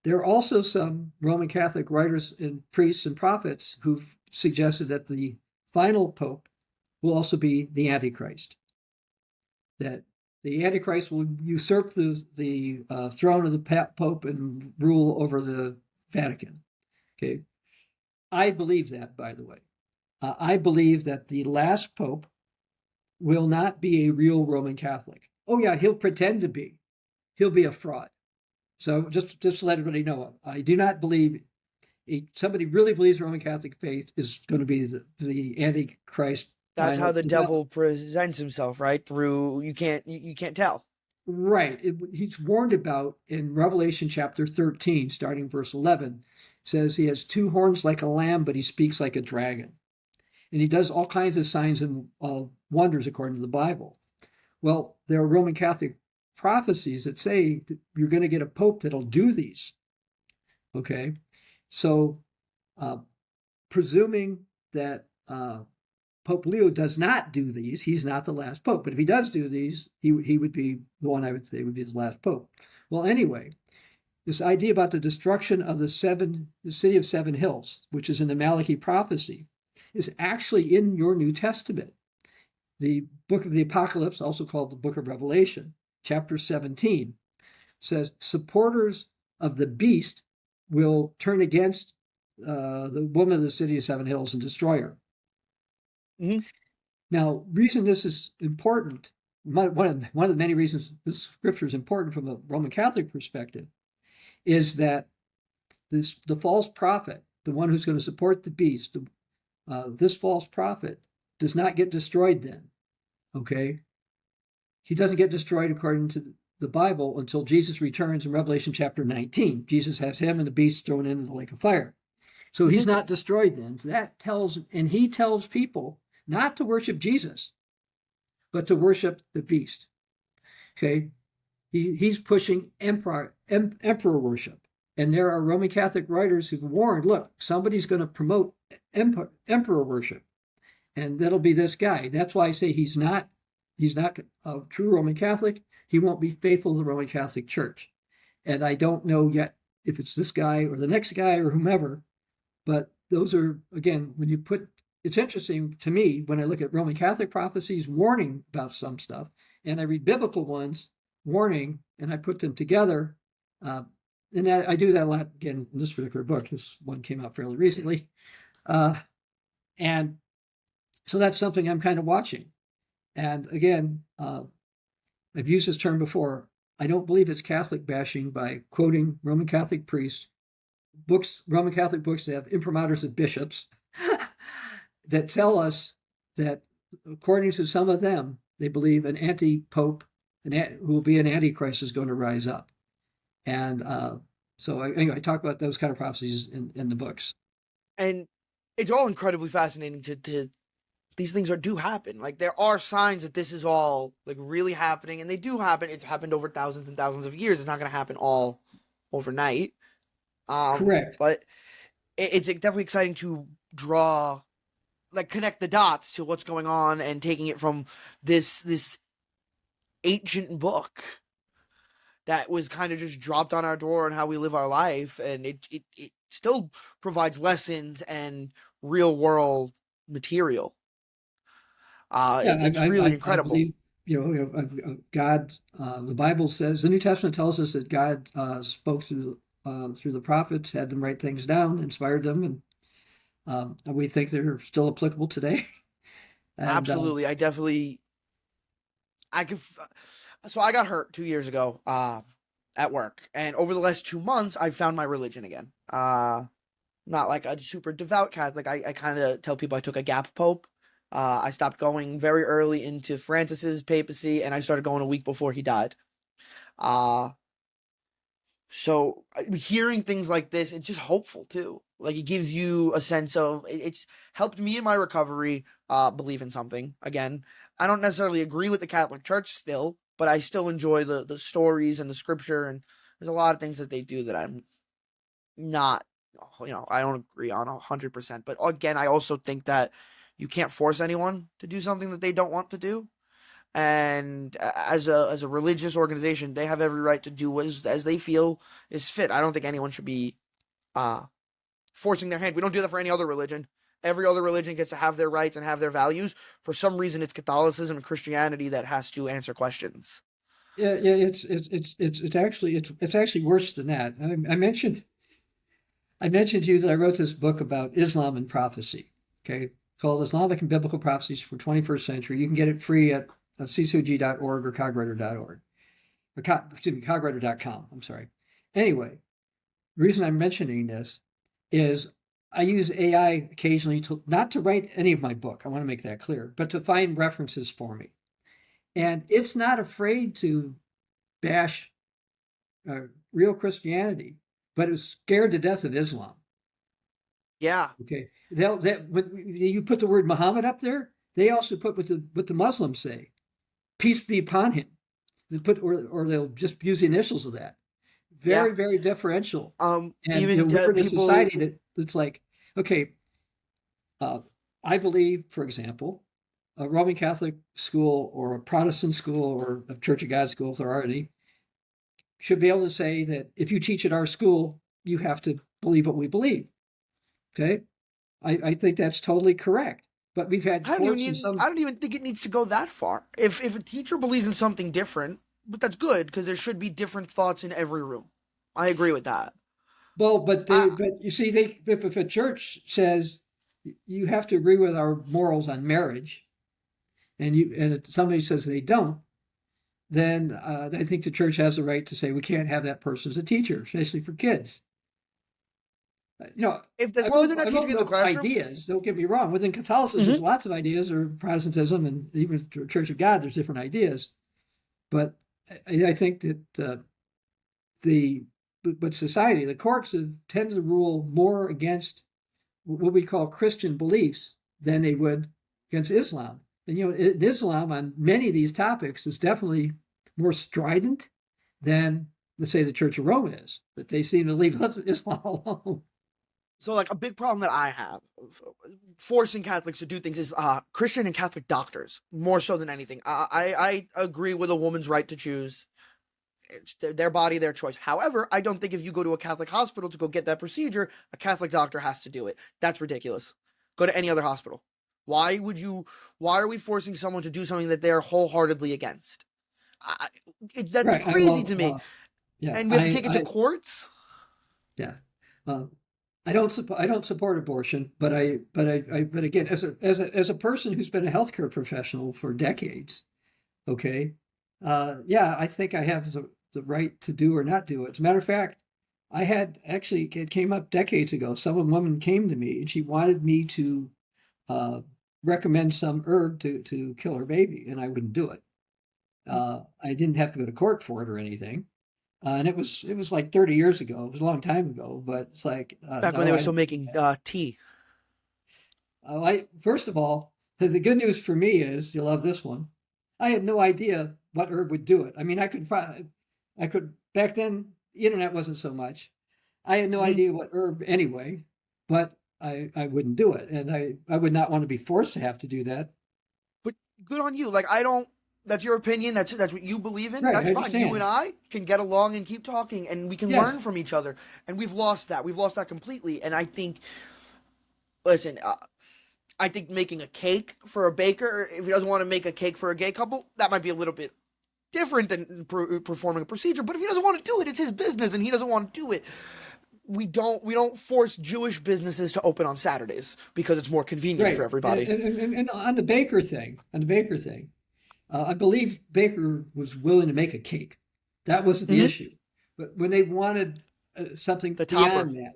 there are also some Roman Catholic writers and priests and prophets who've suggested that the final pope will also be the Antichrist. That the Antichrist will usurp the throne of the Pope and rule over the Vatican. Okay, I believe that, by the way. I believe that the last Pope will not be a real Roman Catholic. Oh yeah, he'll pretend to be. He'll be a fraud. So just to let everybody know, I do not believe somebody really believes Roman Catholic faith is going to be the Antichrist That's how final. the devil presents himself, right? Through you can't tell. Right. He's warned about in Revelation chapter 13, starting verse 11, says he has two horns like a lamb, but he speaks like a dragon. And he does all kinds of signs and wonders according to the Bible. Well, there are Roman Catholic prophecies that say that you're going to get a pope that'll do these. Okay. So, uh, presuming that Pope Leo does not do these, he's not the last pope. But if he does do these, he would be the one I would say would be his last pope. Well, anyway, this idea about the destruction of the city of seven hills, which is in the Malachi prophecy, is actually in your New Testament. The book of the Apocalypse, also called the book of Revelation, chapter 17, says supporters of the beast will turn against the woman of the city of seven hills and destroy her. Mm-hmm. Now, reason this is important, one of the many reasons this scripture is important from a Roman Catholic perspective, is that the false prophet, the one who's going to support the beast, this false prophet does not get destroyed then. Okay? He doesn't get destroyed according to the Bible until Jesus returns in Revelation chapter 19. Jesus has him and the beast thrown into the lake of fire. So he's not destroyed then. So that tells, and he tells people not to worship Jesus, but to worship the beast. Okay? He's pushing emperor worship. And there are Roman Catholic writers who've warned, look, somebody's going to promote emperor worship. And that'll be this guy. That's why I say he's not a true Roman Catholic. He won't be faithful to the Roman Catholic Church. And I don't know yet if it's this guy or the next guy or whomever, but those are, again, when you put, it's interesting to me when I look at Roman Catholic prophecies warning about some stuff, and I read biblical ones warning, and I put them together. And I do that a lot, again, in this particular book. This one came out fairly recently. And so that's something I'm kind of watching. And again, I've used this term before. I don't believe it's Catholic bashing by quoting Roman Catholic priests, Roman Catholic books that have imprimaturs of bishops that tell us that, according to some of them, they believe an anti-pope who will be an antichrist is going to rise up. And so anyway, I talk about those kind of prophecies in the books. And it's all incredibly fascinating to these things do happen. Like, there are signs that this is all like really happening, and they do happen. It's happened over thousands and thousands of years. It's not going to happen all overnight. Correct. But it's definitely exciting to connect the dots to what's going on and taking it from this ancient book that was kind of just dropped on our door and how we live our life, and it still provides lessons and real world material. It's really incredible. I believe, God, the Bible says, the New Testament tells us that God spoke through the prophets, had them write things down, inspired them, and we think they're still applicable today. And, Absolutely. So I got hurt 2 years ago at work, and over the last 2 months, I found my religion again. Not like a super devout Catholic. I kind of tell people I took a gap pope. I stopped going very early into Francis's papacy, and I started going a week before he died. So hearing things like this, it's just hopeful too. Like, it gives you a sense of, it's helped me in my recovery believe in something again. I don't necessarily agree with the Catholic Church still, but I still enjoy the stories and the scripture, and there's a lot of things that they do that I'm not I don't agree on 100%. But again, I also think that you can't force anyone to do something that they don't want to do. And as a religious organization, they have every right to do as they feel is fit. I don't think anyone should be uh, forcing their hand. We don't do that for any other religion. Every other religion gets to have their rights and have their values. For some reason, it's Catholicism and Christianity that has to answer questions. Yeah, yeah, it's actually worse than that. I mentioned to you that I wrote this book about Islam and prophecy, okay, called Islamic and Biblical Prophecies for 21st Century. You can get it free at ccog.org or cogwriter.org. Excuse me, cogwriter.com. I'm sorry. Anyway, the reason I'm mentioning this is I use AI occasionally not to write any of my book. I want to make that clear, but to find references for me. And it's not afraid to bash real Christianity, but it's scared to death of Islam. Yeah. Okay. When you put the word Muhammad up there, they also put what the Muslims say, peace be upon him. They put or they'll just use the initials of that. Very, Yeah. very differential. And Even we're in a people. society that's like, okay, I believe, for example, a Roman Catholic school or a Protestant school or a Church of God school, if there are any, should be able to say that if you teach at our school, you have to believe what we believe. Okay, I think that's totally correct. But we've had I don't courts in even. some. I don't even think it needs to go that far. If a teacher believes in something different, but that's good because there should be different thoughts in every room. I agree with that. Well, I, but you see, if a church says you have to agree with our morals on marriage, and somebody says they don't, then I think the church has the right to say we can't have that person as a teacher, especially for kids. if as long as they're not I teaching won't in the know classroom. ideas. Don't get me wrong. Within Catholicism, Hmm. there's lots of ideas, or Protestantism, and even Church of God, there's different ideas. But I think that but society, the courts have tend to rule more against what we call Christian beliefs than they would against Islam. And Islam on many of these topics is definitely more strident than, let's say, the Church of Rome is. But they seem to leave Islam alone. So, like, a big problem that I have forcing Catholics to do things is Christian and Catholic doctors more so than anything. I agree with a woman's right to choose. It's their body, their choice. However, I don't think if you go to a Catholic hospital to go get that procedure, a Catholic doctor has to do it. That's ridiculous. Go to any other hospital. Why would you? Why are we forcing someone to do something that they are wholeheartedly against? That's Right. crazy to me. Yeah. And we have to take it to courts. Yeah. Uh, I don't support abortion, but but again, as a person who's been a healthcare professional for decades, okay, yeah, I think I have the right to do or not do it. As a matter of fact, I had actually it came up decades ago. Some woman came to me and she wanted me to uh, recommend some herb to kill her baby, and I wouldn't do it. I didn't have to go to court for it or anything. And it was like 30 years ago. It was a long time ago, but it's like Back when they no, were I still don't do making that. tea. I first of all, the good news for me is you'll love this one. I had no idea what herb would do it. I mean, I could back then. The internet wasn't so much. I had no Mhm. idea what herb anyway, but I wouldn't do it, and I would not want to be forced to have to do that. But good on you. Like, I don't. That's your opinion. That's what you believe in. Right, That's I fine. You and understand. I can get along and keep talking, and we can Yes, learn from each other. And we've lost that. We've lost that completely. And I think, listen, I think making a cake for a baker, if he doesn't want to make a cake for a gay couple, that might be a little bit different than performing a procedure. But if he doesn't want to do it, it's his business, and he doesn't want to do it. We don't force Jewish businesses to open on Saturdays because it's more convenient for right. everybody. And on the baker thing, I believe Baker was willing to make a cake. That wasn't the Hmm. issue. But when they wanted something The topper. beyond that,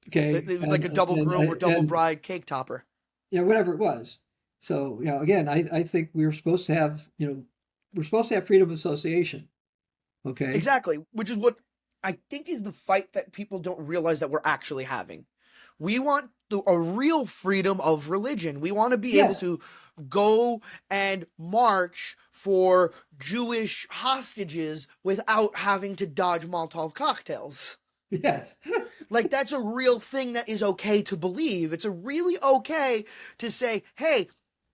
okay, It was like a double groom or double and bride cake topper. whatever it was. So again, I think we were supposed to have we're supposed to have freedom of association. Okay. Exactly, which is what I think is the fight that people don't realize that we're actually having. We want a real freedom of religion. We want to be able Yes. to go and march for Jewish hostages without having to dodge Molotov cocktails. Yes. Like, that's a real thing that is okay to believe. It's a really okay to say, hey,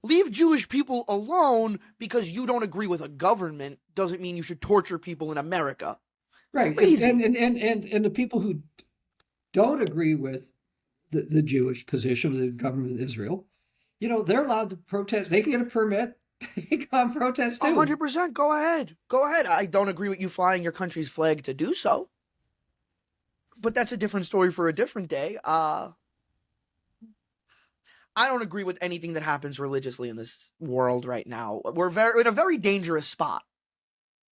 leave Jewish people alone because you don't agree with a government doesn't mean you should torture people in America. Right. Crazy. And the people who don't agree with the Jewish position of the government of Israel, they're allowed to protest. They can get a permit. They can come protest too. 100%. Go ahead. Go ahead. I don't agree with you flying your country's flag to do so. But that's a different story for a different day. I don't agree with anything that happens religiously in this world right now. We're in a very dangerous spot.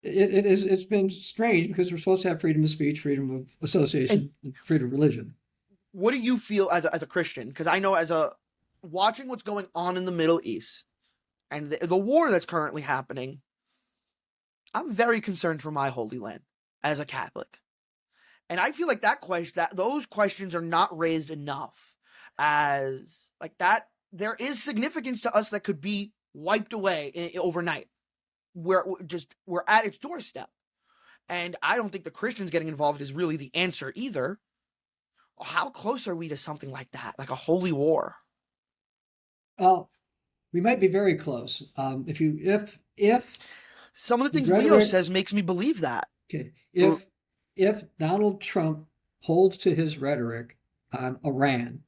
It's been strange because we're supposed to have freedom of speech, freedom of association, and freedom of religion. What do you feel as a Christian? Because I know watching what's going on in the Middle East and the war that's currently happening, I'm very concerned for my Holy Land as a Catholic. And I feel like those questions are not raised enough as like that. There is significance to us that could be wiped away overnight. We're at its doorstep. And I don't think the Christians getting involved is really the answer either. How close are we to something like that, like a holy war? Well, we might be very close. If some of the things rhetoric, Leo says makes me believe that. Okay, if Donald Trump holds to his rhetoric on Iran,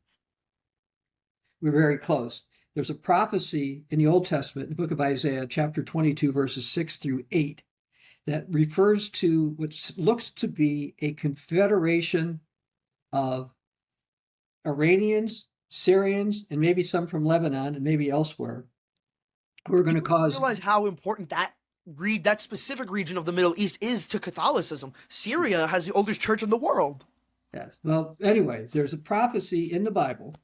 we're very close. There's a prophecy in the Old Testament, in the book of Isaiah, chapter 22, verses 6 through 8, that refers to what looks to be a confederation of Iranians, Syrians, and maybe some from Lebanon and maybe elsewhere, who are going to cause. Realize how important that specific region of the Middle East is to Catholicism. Syria has the oldest church in the world. Yes. Well, anyway, there's a prophecy in the Bible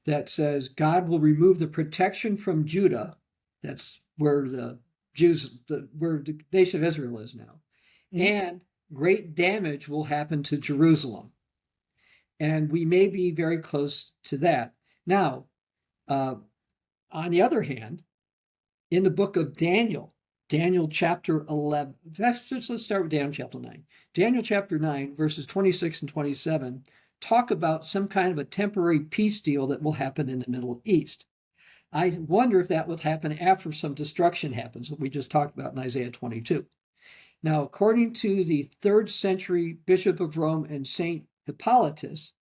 that says God will remove the protection from Judah. That's where the Jews, where the nation of Israel is now. Mm-hmm. And great damage will happen to Jerusalem. And we may be very close to that. Now, on the other hand, in the book of Daniel chapter 11, let's start with Daniel chapter 9. Daniel chapter 9, verses 26 and 27, talk about some kind of a temporary peace deal that will happen in the Middle East. I wonder if that will happen after some destruction happens, that we just talked about in Isaiah 22. Now, according to the 3rd century Bishop of Rome and Saint Hippolytus,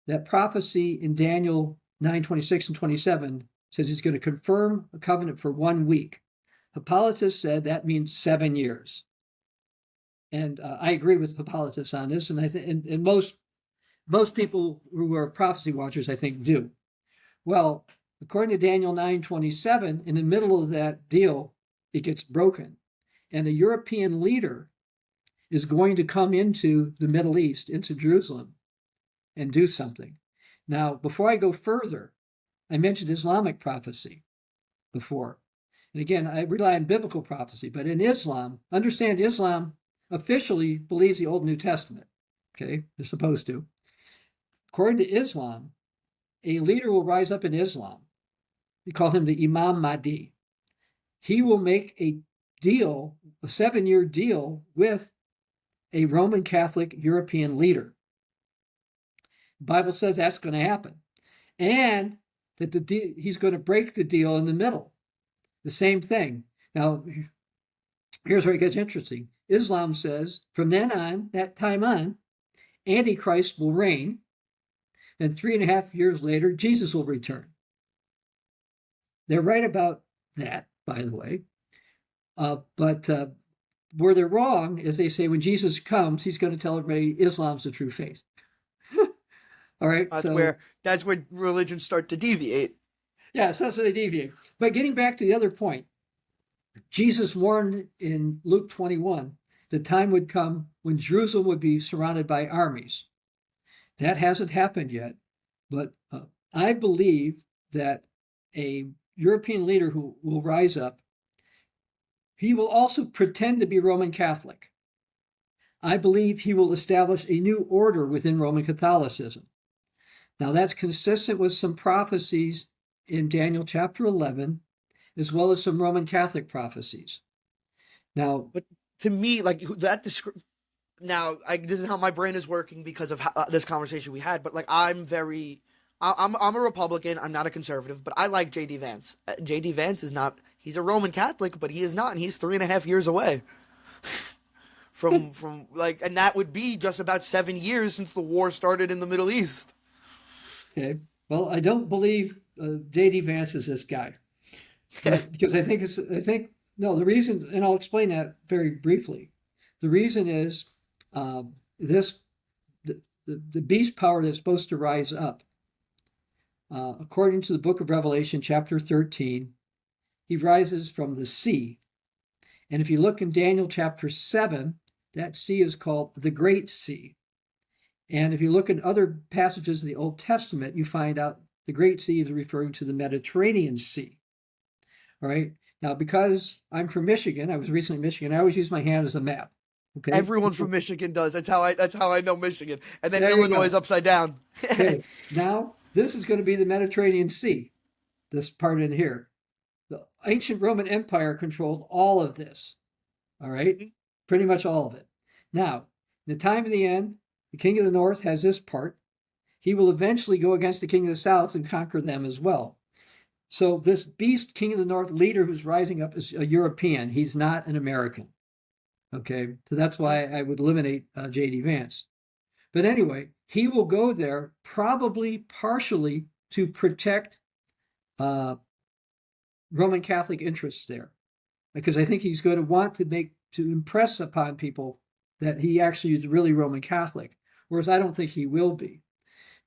that prophecy in Daniel 9, 26 and 27 says he's going to confirm a covenant for 1 week. Hippolytus said that means 7 years. And I agree with Hippolytus on this, and I think and most people who are prophecy watchers, I think, do. Well, according to Daniel 9:27, in the middle of that deal, it gets broken. And a European leader is going to come into the Middle East, into Jerusalem, and do something. Now, before I go further, I mentioned Islamic prophecy before. And again, I rely on biblical prophecy, but in Islam, understand Islam officially believes the Old and New Testament. Okay, they're supposed to. According to Islam, a leader will rise up in Islam. We call him the Imam Mahdi. He will make a deal, a 7-year deal with a Roman Catholic European leader. The Bible says that's going to happen. And that he's going to break the deal in the middle. The same thing. Now, here's where it gets interesting. Islam says from then on, that time on, Antichrist will reign. And 3.5 years later, Jesus will return. They're right about that, by the way. But where they're wrong is they say when Jesus comes, he's going to tell everybody Islam's the true faith. All right. That's where religions start to deviate. Yeah, so they deviate. But getting back to the other point, Jesus warned in Luke 21, the time would come when Jerusalem would be surrounded by armies. That hasn't happened yet, but I believe that a European leader who will rise up, he will also pretend to be Roman Catholic. I believe he will establish a new order within Roman Catholicism. Now, that's consistent with some prophecies in Daniel chapter 11, as well as some Roman Catholic prophecies. Now, but to me, like that now this is how my brain is working because of this conversation we had. But like, I'm a Republican. I'm not a conservative, but I like J.D. Vance. J.D. Vance is not. He's a Roman Catholic, but he is not, and he's 3.5 years away from like, and that would be just about 7 years since the war started in the Middle East. Okay. Well, I don't believe J.D. Vance is this guy, because no, the reason, and I'll explain that very briefly. The reason is this the beast power that's supposed to rise up. According to the book of Revelation, chapter 13, he rises from the sea. And if you look in Daniel chapter 7, that sea is called the Great Sea. And if you look in other passages of the Old Testament, you find out the Great Sea is referring to the Mediterranean Sea. All right. Now, because I'm from Michigan, I was recently in Michigan, I always use my hand as a map. Okay. Everyone from Michigan does. That's how I know Michigan. And then Illinois is upside down. Okay. Now, this is going to be the Mediterranean Sea, this part in here. The ancient Roman Empire controlled all of this. All right. Mm-hmm. Pretty much all of it. Now, in the time of the end, the king of the north has this part. He will eventually go against the king of the south and conquer them as well. So this beast king of the north leader who's rising up is a European. He's not an American. Okay, so that's why I would eliminate J.D. Vance. But anyway, he will go there probably partially to protect Roman Catholic interests there, because I think he's going to want to impress upon people that he actually is really Roman Catholic, whereas I don't think he will be.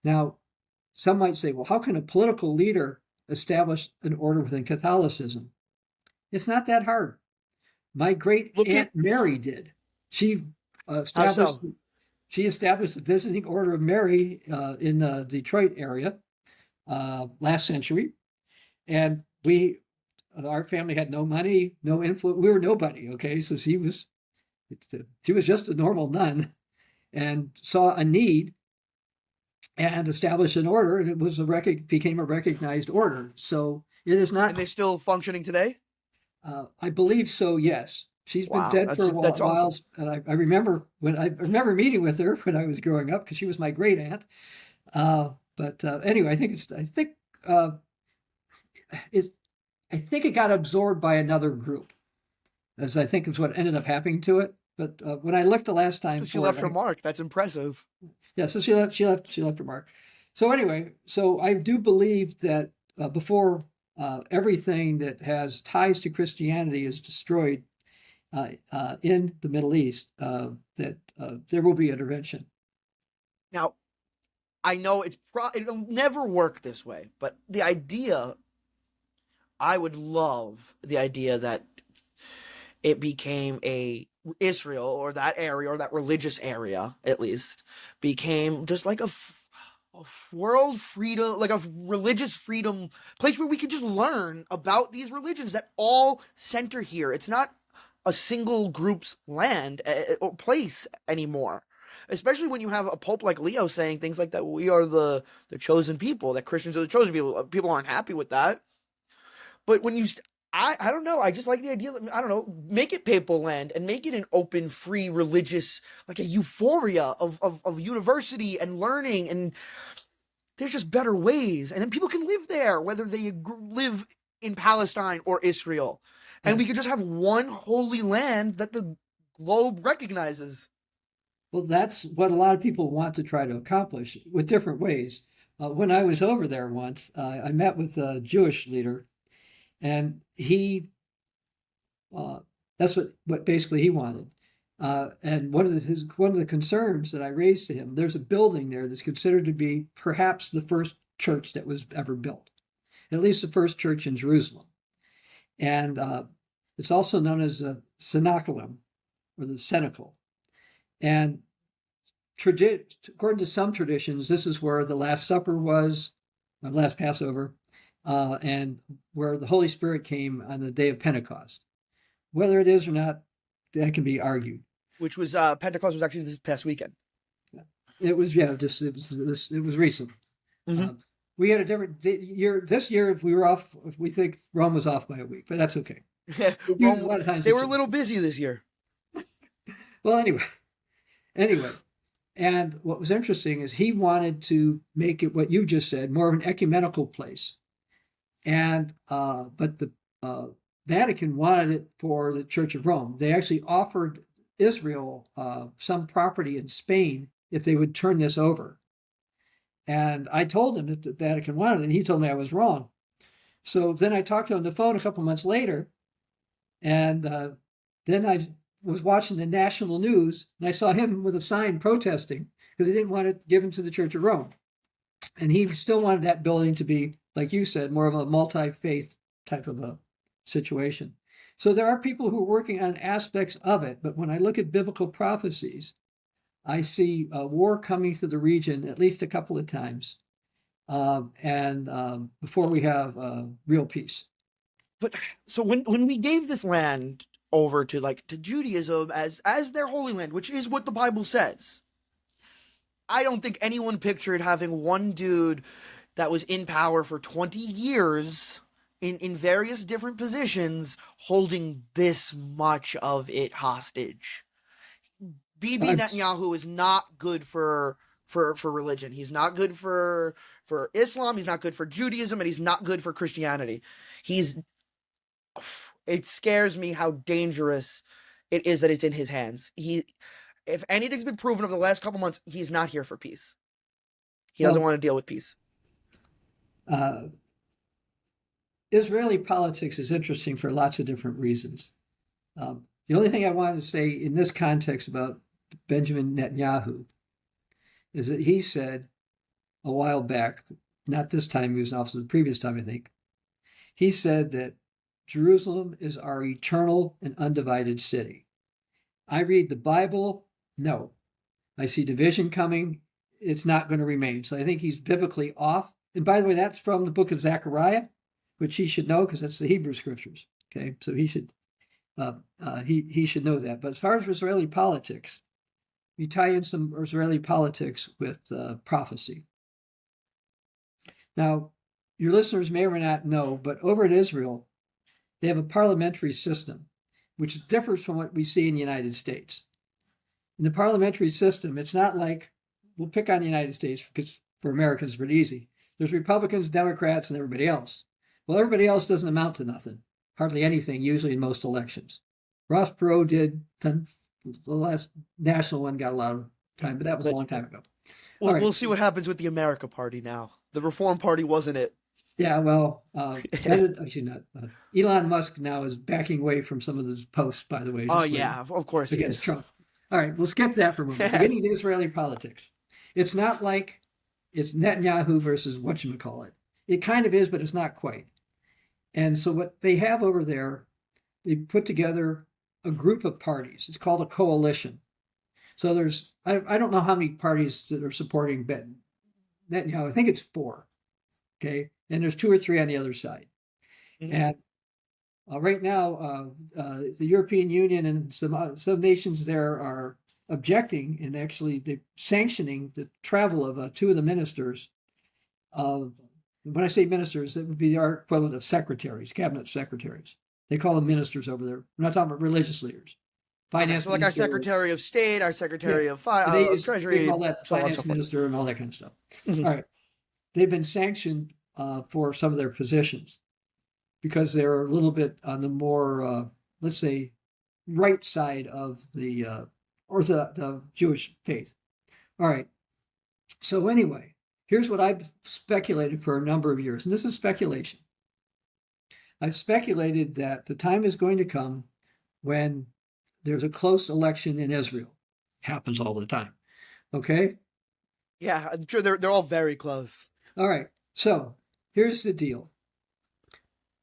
Now, some might say, well, how can a political leader establish an order within Catholicism? It's not that hard. My great aunt Mary did. She established the Visiting Order of Mary in the Detroit area last century, and our family had no money, no influence. We were nobody. Okay, so she was just a normal nun, and saw a need and established an order, and it became a recognized order. So it is not. And they're still functioning today? I believe so. Yes, she's been dead for a while. Awesome. And I remember meeting with her when I was growing up, because she was my great aunt. But anyway, I think it got absorbed by another group, as I think is what ended up happening to it. But when I looked the last time, so she left her mark. That's impressive. Yeah, so she left her mark. So anyway, so I do believe that before everything that has ties to Christianity is destroyed in the Middle East, that there will be intervention. Now, I know it'll never work this way, but I would love the idea that it became Israel, or that area, or that religious area, at least, became just like a world freedom, like a religious freedom place where we could just learn about these religions that all center here. It's not a single group's land or place anymore. Especially when you have a pope like Leo saying things like that, we are the chosen people, that Christians are the chosen people. People aren't happy with that. But when I don't know, I just like the idea that, I don't know, make it papal land and make it an open, free, religious, like a euphoria of university and learning, and there's just better ways. And then people can live there, whether they live in Palestine or Israel. And we could just have one holy land that the globe recognizes. Well, that's what a lot of people want to try to accomplish with different ways. When I was over there once, I met with a Jewish leader, and that's what basically he wanted. And one of the concerns that I raised to him, there's a building there that's considered to be perhaps the first church that was ever built, at least the first church in Jerusalem. And it's also known as the Cenaculum, or the Cenacle. And according to some traditions, this is where the Last Supper was, the last Passover, and where the Holy Spirit came on the day of Pentecost. Whether it is or not, that can be argued. Which was Pentecost was actually this past weekend. It was it was recent. Mm-hmm. We had a different year. This year, if we were off, we think Rome was off by a week, but that's okay. Rome, a lot of times they were a little busy this year. Well, anyway, Anyway, and what was interesting is he wanted to make it what you just said, more of an ecumenical place. And but the Vatican wanted it for the Church of Rome. They actually offered Israel some property in Spain if they would turn this over. And I told him that the Vatican wanted it, and he told me I was wrong. So then I talked to him on the phone a couple months later, and then I was watching the national news, and I saw him with a sign protesting because he didn't want it given to the Church of Rome. And he still wanted that building to be, like you said, more of a multi-faith type of a situation. So there are people who are working on aspects of it, but when I look at biblical prophecies, I see a war coming to the region at least a couple of times, and before we have real peace. But so when we gave this land over to Judaism as their holy land, which is what the Bible says, I don't think anyone pictured having one dude that was in power for 20 years in various different positions holding this much of it hostage. Bibi Netanyahu is not good for religion. He's not good for Islam. He's not good for Judaism, and he's not good for Christianity. It scares me how dangerous it is that it's in his hands. If anything's been proven over the last couple months, he's not here for peace. He doesn't want to deal with peace. Israeli politics is interesting for lots of different reasons. The only thing I wanted to say in this context about Benjamin Netanyahu is that he said a while back, not this time, he was in office, the previous time, I think, he said that Jerusalem is our eternal and undivided city. I read the Bible, no. I see division coming, it's not going to remain. So I think he's biblically off. And by the way, that's from the book of Zechariah, which he should know because that's the Hebrew scriptures. Okay, so he should know that. But as far as Israeli politics, you tie in some Israeli politics with prophecy. Now, your listeners may or may not know, but over in Israel, they have a parliamentary system, which differs from what we see in the United States. In the parliamentary system, it's not like, we'll pick on the United States because for Americans it's pretty easy. There's Republicans, Democrats, and everybody else. Well, everybody else doesn't amount to nothing, hardly anything, usually in most elections. Ross Perot did, the last national one got a lot of time, but that was a long time ago. Well, right. We'll see what happens with the America Party now. The Reform Party wasn't it. Yeah, well, actually not. Elon Musk now is backing away from some of those posts, by the way. Oh, yeah, of course he is. Trump. All right, we'll skip that for a moment. Beginning to Israeli politics. It's not like it's Netanyahu versus whatchamacallit. It kind of is, but it's not quite. And so what they have over there, they put together a group of parties. It's called a coalition. So there's, I don't know how many parties that are supporting Netanyahu. I think it's 4. Okay. And there's 2 or 3 on the other side. Mm-hmm. And right now, the European Union and some nations there are objecting and actually sanctioning the travel of 2 of the ministers. When I say ministers, it would be our equivalent of secretaries, cabinet secretaries. They call them ministers over there. We're not talking about religious leaders. Finance so like our Secretary of State, our Secretary of Treasury, all that, Finance Minister, and all that kind of stuff. Mm-hmm. All right. They've been sanctioned for some of their positions because they're a little bit on the more, let's say, right side of the Orthodox Jewish faith. All right. So anyway, here's what I've speculated for a number of years, and this is speculation. I've speculated that the time is going to come when there's a close election in Israel. Happens all the time. Okay? Yeah, I'm sure they're all very close. All right. So here's the deal.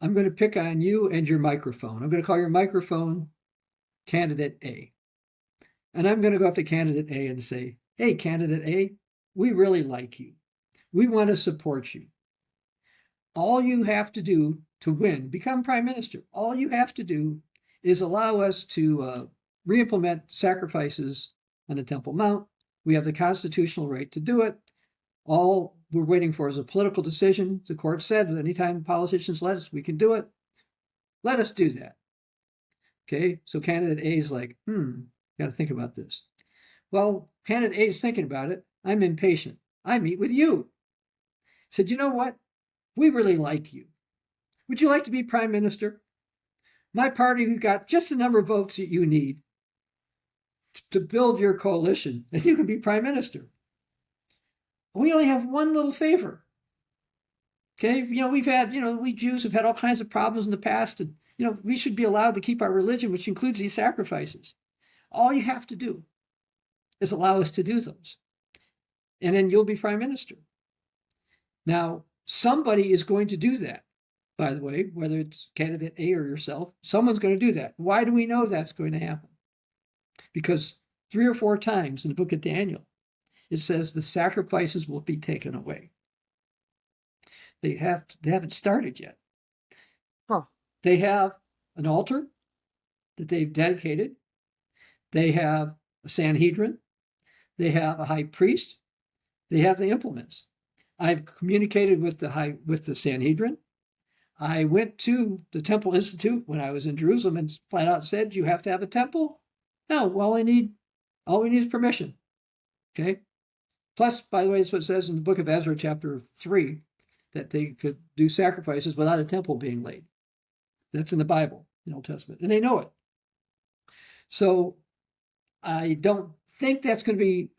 I'm going to pick on you and your microphone. I'm going to call your microphone Candidate A. And I'm going to go up to Candidate A and say, hey, Candidate A, we really like you. We want to support you. All you have to do to win, become prime minister, all you have to do is allow us to re-implement sacrifices on the Temple Mount. We have the constitutional right to do it. All we're waiting for is a political decision. The court said that anytime politicians let us, we can do it. Let us do that. Okay, so candidate A is like, got to think about this. Well, candidate A is thinking about it. I'm impatient. I meet with you. Said, you know what? We really like you. Would you like to be prime minister? My party, we've got just the number of votes that you need to build your coalition, and you can be prime minister. We only have one little favor. Okay, we've had, we Jews have had all kinds of problems in the past, and we should be allowed to keep our religion, which includes these sacrifices. All you have to do is allow us to do those, and then you'll be prime minister. Now, somebody is going to do that, by the way, whether it's candidate A or yourself, someone's going to do that. Why do we know that's going to happen? Because 3 or 4 times in the book of Daniel, it says the sacrifices will be taken away. They haven't started yet. Huh. They have an altar that they've dedicated. They have a Sanhedrin. They have a high priest. They have the implements. I've communicated with the Sanhedrin. I went to the Temple Institute when I was in Jerusalem and flat out said, you have to have a temple? No, all we need is permission. Okay? Plus, by the way, that's what it says in the book of Ezra, chapter 3, that they could do sacrifices without a temple being laid. That's in the Bible, the Old Testament, and they know it. So I don't think that's going to be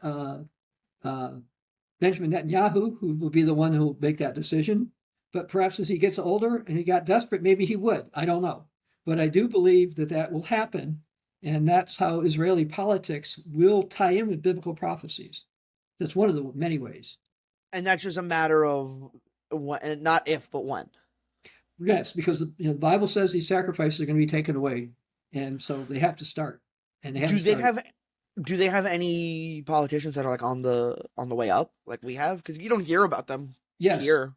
Benjamin Netanyahu, who will be the one who will make that decision. But perhaps as he gets older and he got desperate, maybe he would. I don't know. But I do believe that will happen. And that's how Israeli politics will tie in with biblical prophecies. That's one of the many ways. And that's just a matter of when, not if, but when. Yes, because the Bible says these sacrifices are going to be taken away. And so they have to start. And they do they have any politicians that are like on the way up, like we have? Because you don't hear about them here.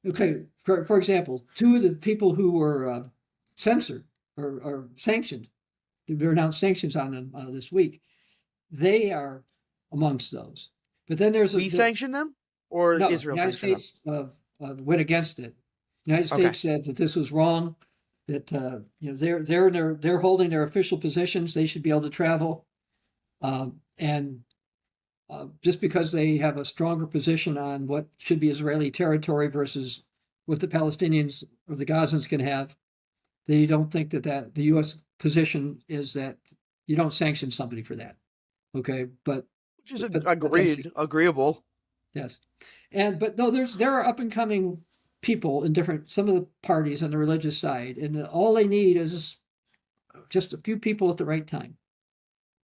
Okay, for example, 2 of the people who were censored or sanctioned, there are announced sanctions on them this week. They are amongst those. But then there's we sanction them, or no, Israel United sanctioned States went against it. The United States said that this was wrong. That they're holding their official positions. They should be able to travel, and just because they have a stronger position on what should be Israeli territory versus what the Palestinians or the Gazans can have, they don't think that the U.S. position is that you don't sanction somebody for that. Okay, but which is agreeable. Yes, but no, there are up and coming people in some of the parties on the religious side, and all they need is just a few people at the right time.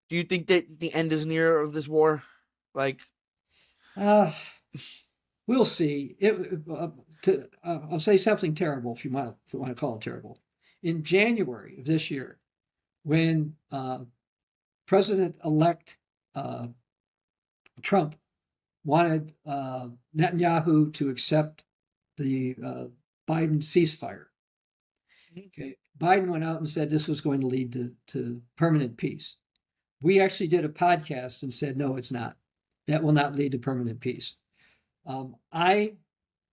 Do you think that the end is near of this war? Like, we'll see. I'll say something terrible if you want to call it terrible. In January of this year, when President-elect Trump wanted Netanyahu to accept the Biden ceasefire, okay, Biden went out and said this was going to lead to permanent peace. We actually did a podcast and said, no, it's not. That will not lead to permanent peace. I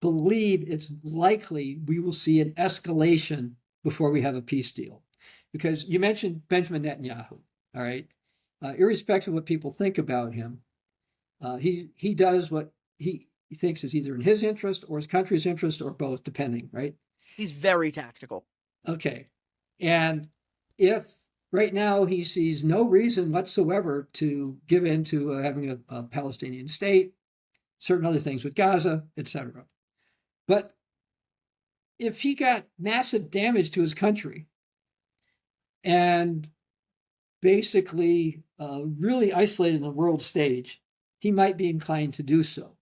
believe it's likely we will see an escalation before we have a peace deal. Because you mentioned Benjamin Netanyahu, all right? Irrespective of what people think about him, he does what he thinks is either in his interest or his country's interest or both, depending, right? He's very tactical. Okay. And if right now he sees no reason whatsoever to give in to having a Palestinian state, certain other things with Gaza, etc. But if he got massive damage to his country and basically really isolated on the world stage, he might be inclined to do so.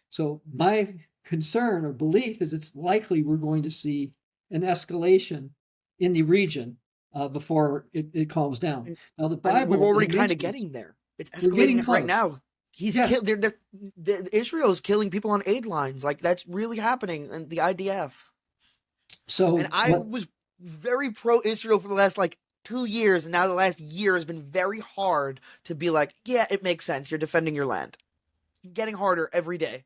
So my concern or belief is it's likely we're going to see an escalation in the region before it calms down. Now the Bible, we're already kind of getting there. It's escalating right now. Israel is killing people on aid lines. Like, that's really happening in the IDF. So, and I was very pro-Israel for the last 2 years, and now the last year has been very hard to be like, yeah, it makes sense. You're defending your land. It's getting harder every day.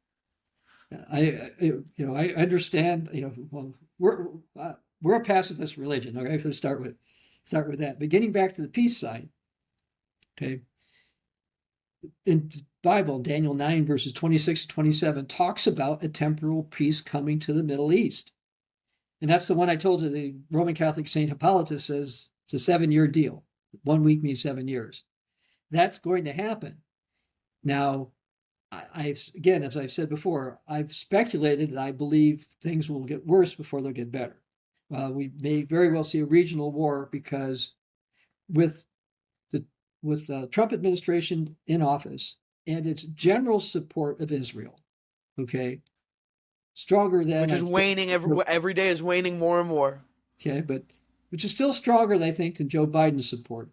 I understand. Well, we're a pacifist religion. Okay, so start with that. But getting back to the peace side, okay, in the Bible, Daniel 9, verses 26 to 27, talks about a temporal peace coming to the Middle East. And that's the one I told you, the Roman Catholic Saint Hippolytus says it's a 7-year deal. 1 week means 7 years. That's going to happen. Now, again, as I've said before, I've speculated that I believe things will get worse before they'll get better. We may very well see a regional war because with the Trump administration in office and its general support of Israel, okay, stronger than which is waning every day is waning more and more. Okay, but which is still stronger, I think, than Joe Biden's support.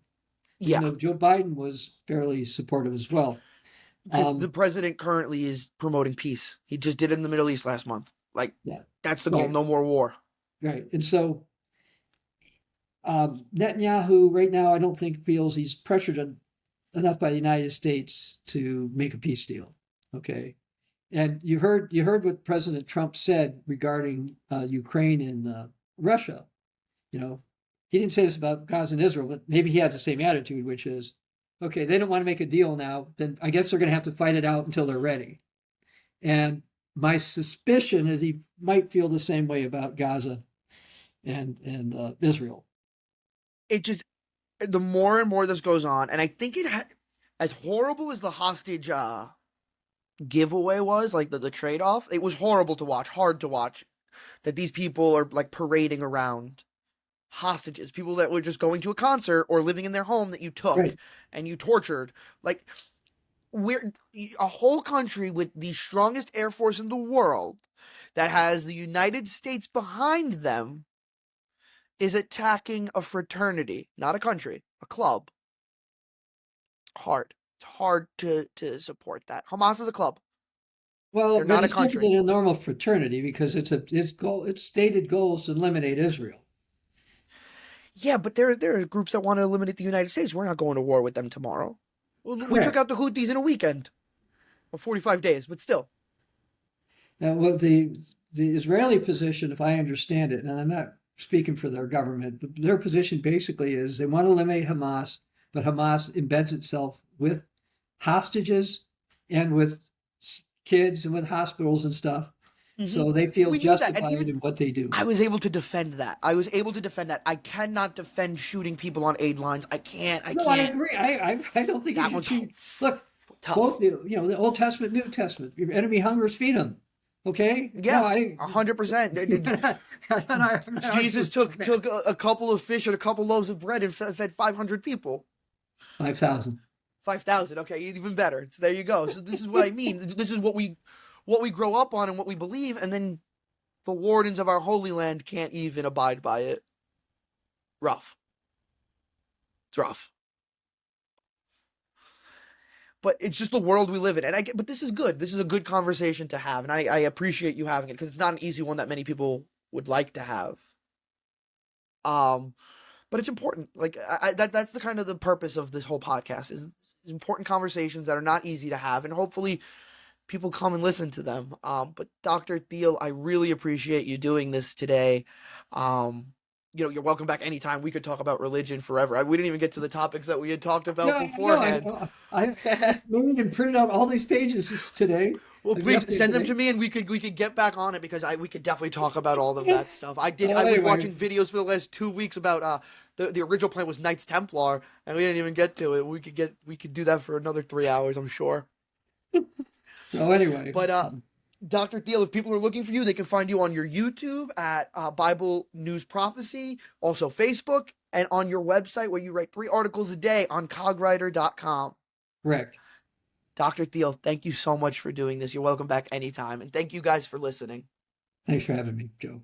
Yeah, even though Joe Biden was fairly supportive as well. because the president currently is promoting peace. He just did it in the Middle East last month. Like, Yeah, that's the goal. right. No more war. Right, and so Netanyahu right now, I don't think feels he's pressured enough by the United States to make a peace deal. Okay, and you heard what President Trump said regarding Ukraine and Russia. You know, he didn't say this about Gaza and Israel, but maybe he has the same attitude, which is, okay, they don't want to make a deal now, then I guess they're going to have to fight it out until they're ready. And my suspicion is he might feel the same way about Gaza and Israel. It just, the more and more this goes on, and I think as horrible as the hostage giveaway was, like the trade-off, it was horrible to watch, hard to watch, that these people are like parading around hostages, people that were just going to a concert or living in their home that you took Right. and you tortured. Like, we're a whole country with the strongest air force in the world that has the United States behind them is attacking a fraternity, not a country, a club. Hard. It's hard to support that. Hamas is a club. Well, They're but not a it's different country. than a normal fraternity because its stated goal is to eliminate Israel. Yeah, but there are groups that want to eliminate the United States. We're not going to war with them tomorrow. We took Correct. out the Houthis in a weekend. Or 45 days, but still. Well, the Israeli position, if I understand it, and I'm not speaking for their government, but their position basically is they want to eliminate Hamas, but Hamas embeds itself with hostages and with kids and with hospitals and stuff. So they feel We knew that, and justified even in what they do. I was able to defend that. I cannot defend shooting people on aid lines. I can't. No, I agree. I don't think That you one's should look tough. both the Old Testament, New Testament. Your enemy hungers, feed them. Okay. Yeah, No, 100%. Jesus took a couple of fish and a couple loaves of bread and fed 500 people. 5,000. 5,000. Okay, even better. So there you go. So this is what I mean. This is what we grow up on and what we believe, and then the wardens of our Holy Land can't even abide by it. Rough. It's rough. But it's just the world we live in. And but this is good. This is a good conversation to have. And I appreciate you having it because it's not an easy one that many people would like to have. But it's important. Like that's the kind of the purpose of this whole podcast is important conversations that are not easy to have. And hopefully people come and listen to them. But Dr. Thiel, I really appreciate you doing this today. You're welcome back anytime. We could talk about religion forever. We didn't even get to the topics that we had talked about beforehand. I maybe can print out all these pages today. Well, please send them to me, and we could get back on it because we could definitely talk about all of that stuff. I was watching videos for the last 2 weeks about the original plan was Knights Templar, and we didn't even get to it. We could do that for another 3 hours, I'm sure. So anyway, but Dr. Thiel, if people are looking for you, they can find you on your YouTube at Bible News Prophecy, also Facebook, and on your website where you write 3 articles a day on cogwriter.com. Correct. Dr. Thiel, thank you so much for doing this. You're welcome back anytime. And thank you guys for listening. Thanks for having me, Joe.